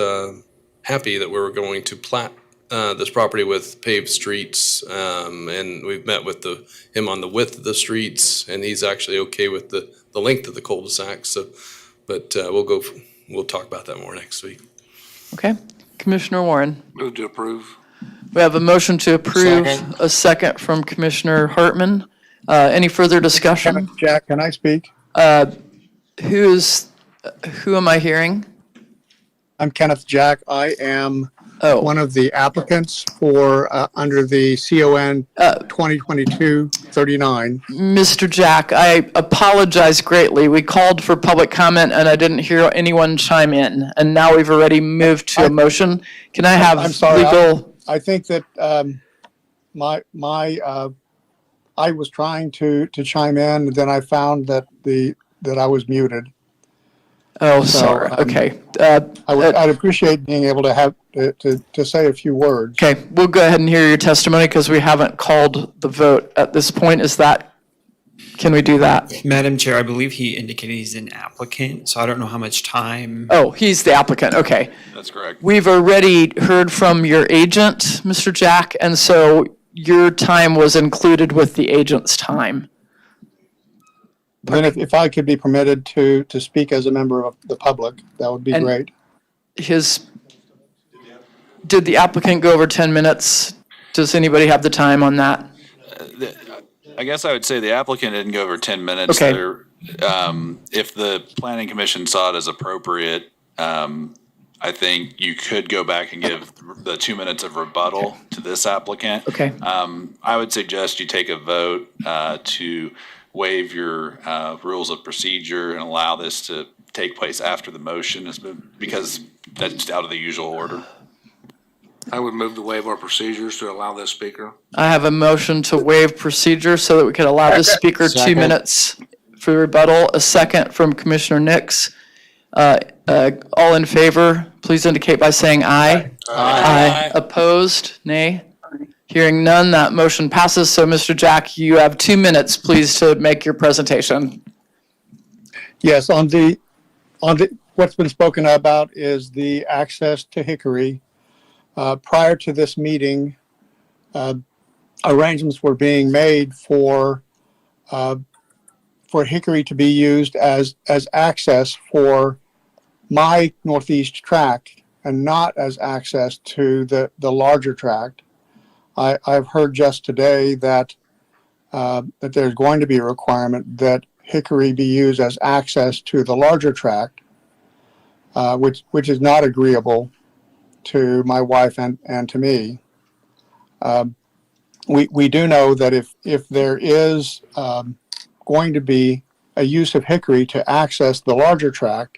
happy that we were going to plat this property with paved streets, and we've met with him on the width of the streets, and he's actually okay with the length of the cul-de-sac. So, but we'll talk about that more next week. Okay, Commissioner Warren. Move to approve. We have a motion to approve, Second. a second from Commissioner Hartman. Any further discussion? Jack, can I speak? Who am I hearing? I'm Kenneth Jack. I am Oh, one of the applicants for, under the CON 2022-39. Mr. Jack, I apologize greatly. We called for public comment and I didn't hear anyone chime in. And now we've already moved to a motion. Can I have I'm sorry, legal? I think that I was trying to chime in, and then I found that I was muted. Oh, So, sorry. Okay. I'd appreciate being able to have to say a few words. Okay, we'll go ahead and hear your testimony because we haven't called the vote at this point. Can we do that? Madam Chair, I believe he indicated he's an applicant, so I don't know how much time. Oh, he's the applicant. Okay. That's correct. We've already heard from your agent, Mr. Jack, and so your time was included with the agent's time. Then if I could be permitted to speak as a member of the public, that would be And- great. Did the applicant go over 10 minutes? Does anybody have the time on that? I guess I would say the applicant didn't go over 10 minutes. Okay. If the planning commission saw it as appropriate, I think you could go back and give the 2 minutes of rebuttal to this applicant. Okay. I would suggest you take a vote to waive your rules of procedure and allow this to take place after the motion, because that's out of the usual order. I would move to waive our procedures to allow this speaker. I have a motion to waive procedure so that we could allow the speaker 2 Second. minutes for rebuttal. A second from Commissioner Nix. All in favor, please indicate by saying aye. Aye. Opposed? Nay. Hearing none, that motion passes. So, Mr. Jack, you have 2 minutes, please, to make your presentation. Yes, what's been spoken about is the access to Hickory. Prior to this meeting, arrangements were being made for Hickory to be used as access for my northeast tract and not as access to the larger tract. I've heard just today that that there's going to be a requirement that Hickory be used as access to the larger tract, which is not agreeable to my wife and to me. We do know that if there is going to be a use of Hickory to access the larger tract,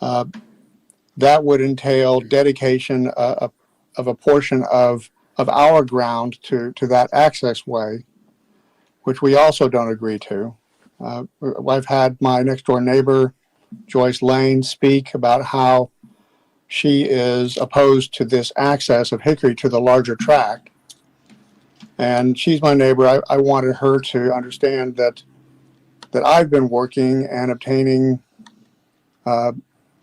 that would entail dedication of a portion of our ground to that access way, which we also don't agree to. I've had my next door neighbor, Joyce Lane, speak about how she is opposed to this access of Hickory to the larger tract. And she's my neighbor. I wanted her to understand that I've been working and obtaining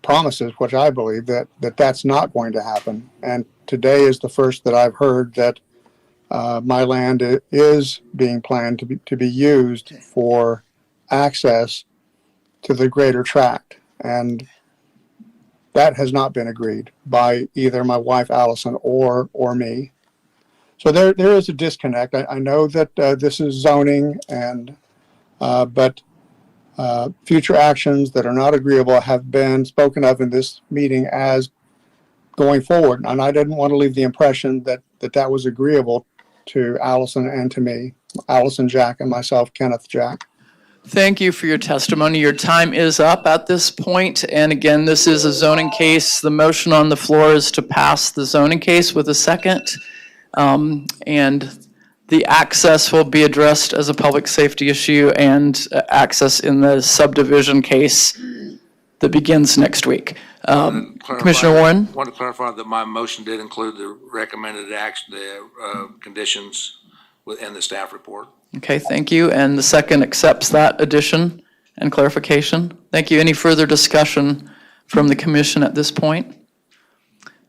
promises, which I believe that's not going to happen. And today is the first that I've heard that my land is being planned to be used for access to the greater tract. And that has not been agreed by either my wife, Allison, or me. So there is a disconnect. I know that this is zoning, but future actions that are not agreeable have been spoken of in this meeting as going forward. And I didn't want to leave the impression that was agreeable to Allison and to me, Allison Jack and myself, Kenneth Jack. Thank you for your testimony. Your time is up at this point. And again, this is a zoning case. The motion on the floor is to pass the zoning case with a second. And the access will be addressed as a public safety issue and access in the subdivision case that begins next week. Commissioner Warren? I want to clarify that my motion did include the recommended action, the conditions within the staff report. Okay, thank you. And the second accepts that addition and clarification. Thank you. Any further discussion from the commission at this point?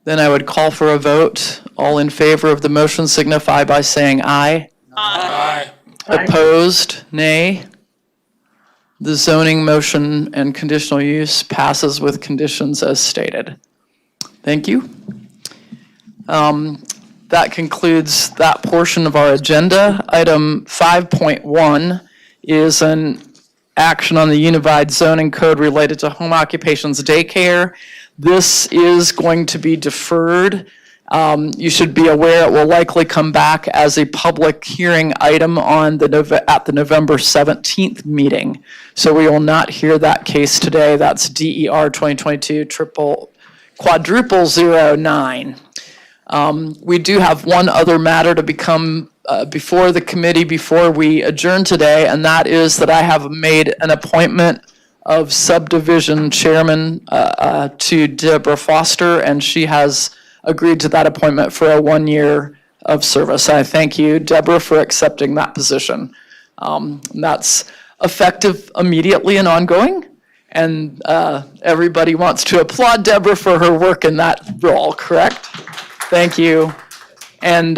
Then I would call for a vote. All in favor of the motion signify by saying aye. Aye. Opposed, nay. The zoning motion and conditional use passes with conditions as stated. Thank you. That concludes that portion of our agenda. Item 5.1 is an action on the Unified Zoning Code related to home occupations daycare. This is going to be deferred. You should be aware it will likely come back as a public hearing item at the November 17th meeting. So we will not hear that case today. That's DER 2022 quadruple 09. We do have one other matter to become before the committee before we adjourn today, and that is that I have made an appointment of subdivision chairman to Deborah Foster, and she has agreed to that appointment for a 1 year of service. I thank you, Deborah, for accepting that position. That's effective immediately and ongoing, and everybody wants to applaud Deborah for her work in that role, correct? Thank you. And